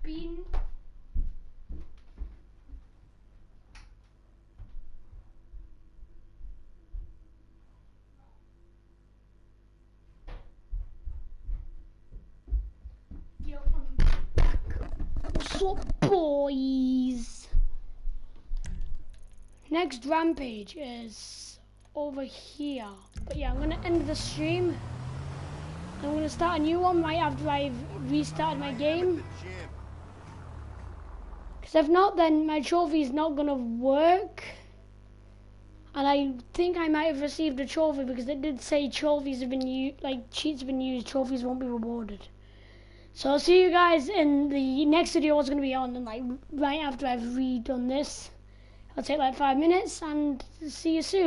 Bean. What's up, boys? Next rampage is over here. But yeah, I'm gonna end the stream. I'm gonna start a new one right after I've restarted my game. Because if not, then my trophy is not gonna work. And I think I might have received a trophy because it did say trophies have been used, like cheats have been used, trophies won't be rewarded. So I'll see you guys in the next video. What's gonna be on, and like right after I've redone this. It'll take like 5 minutes, and see you soon.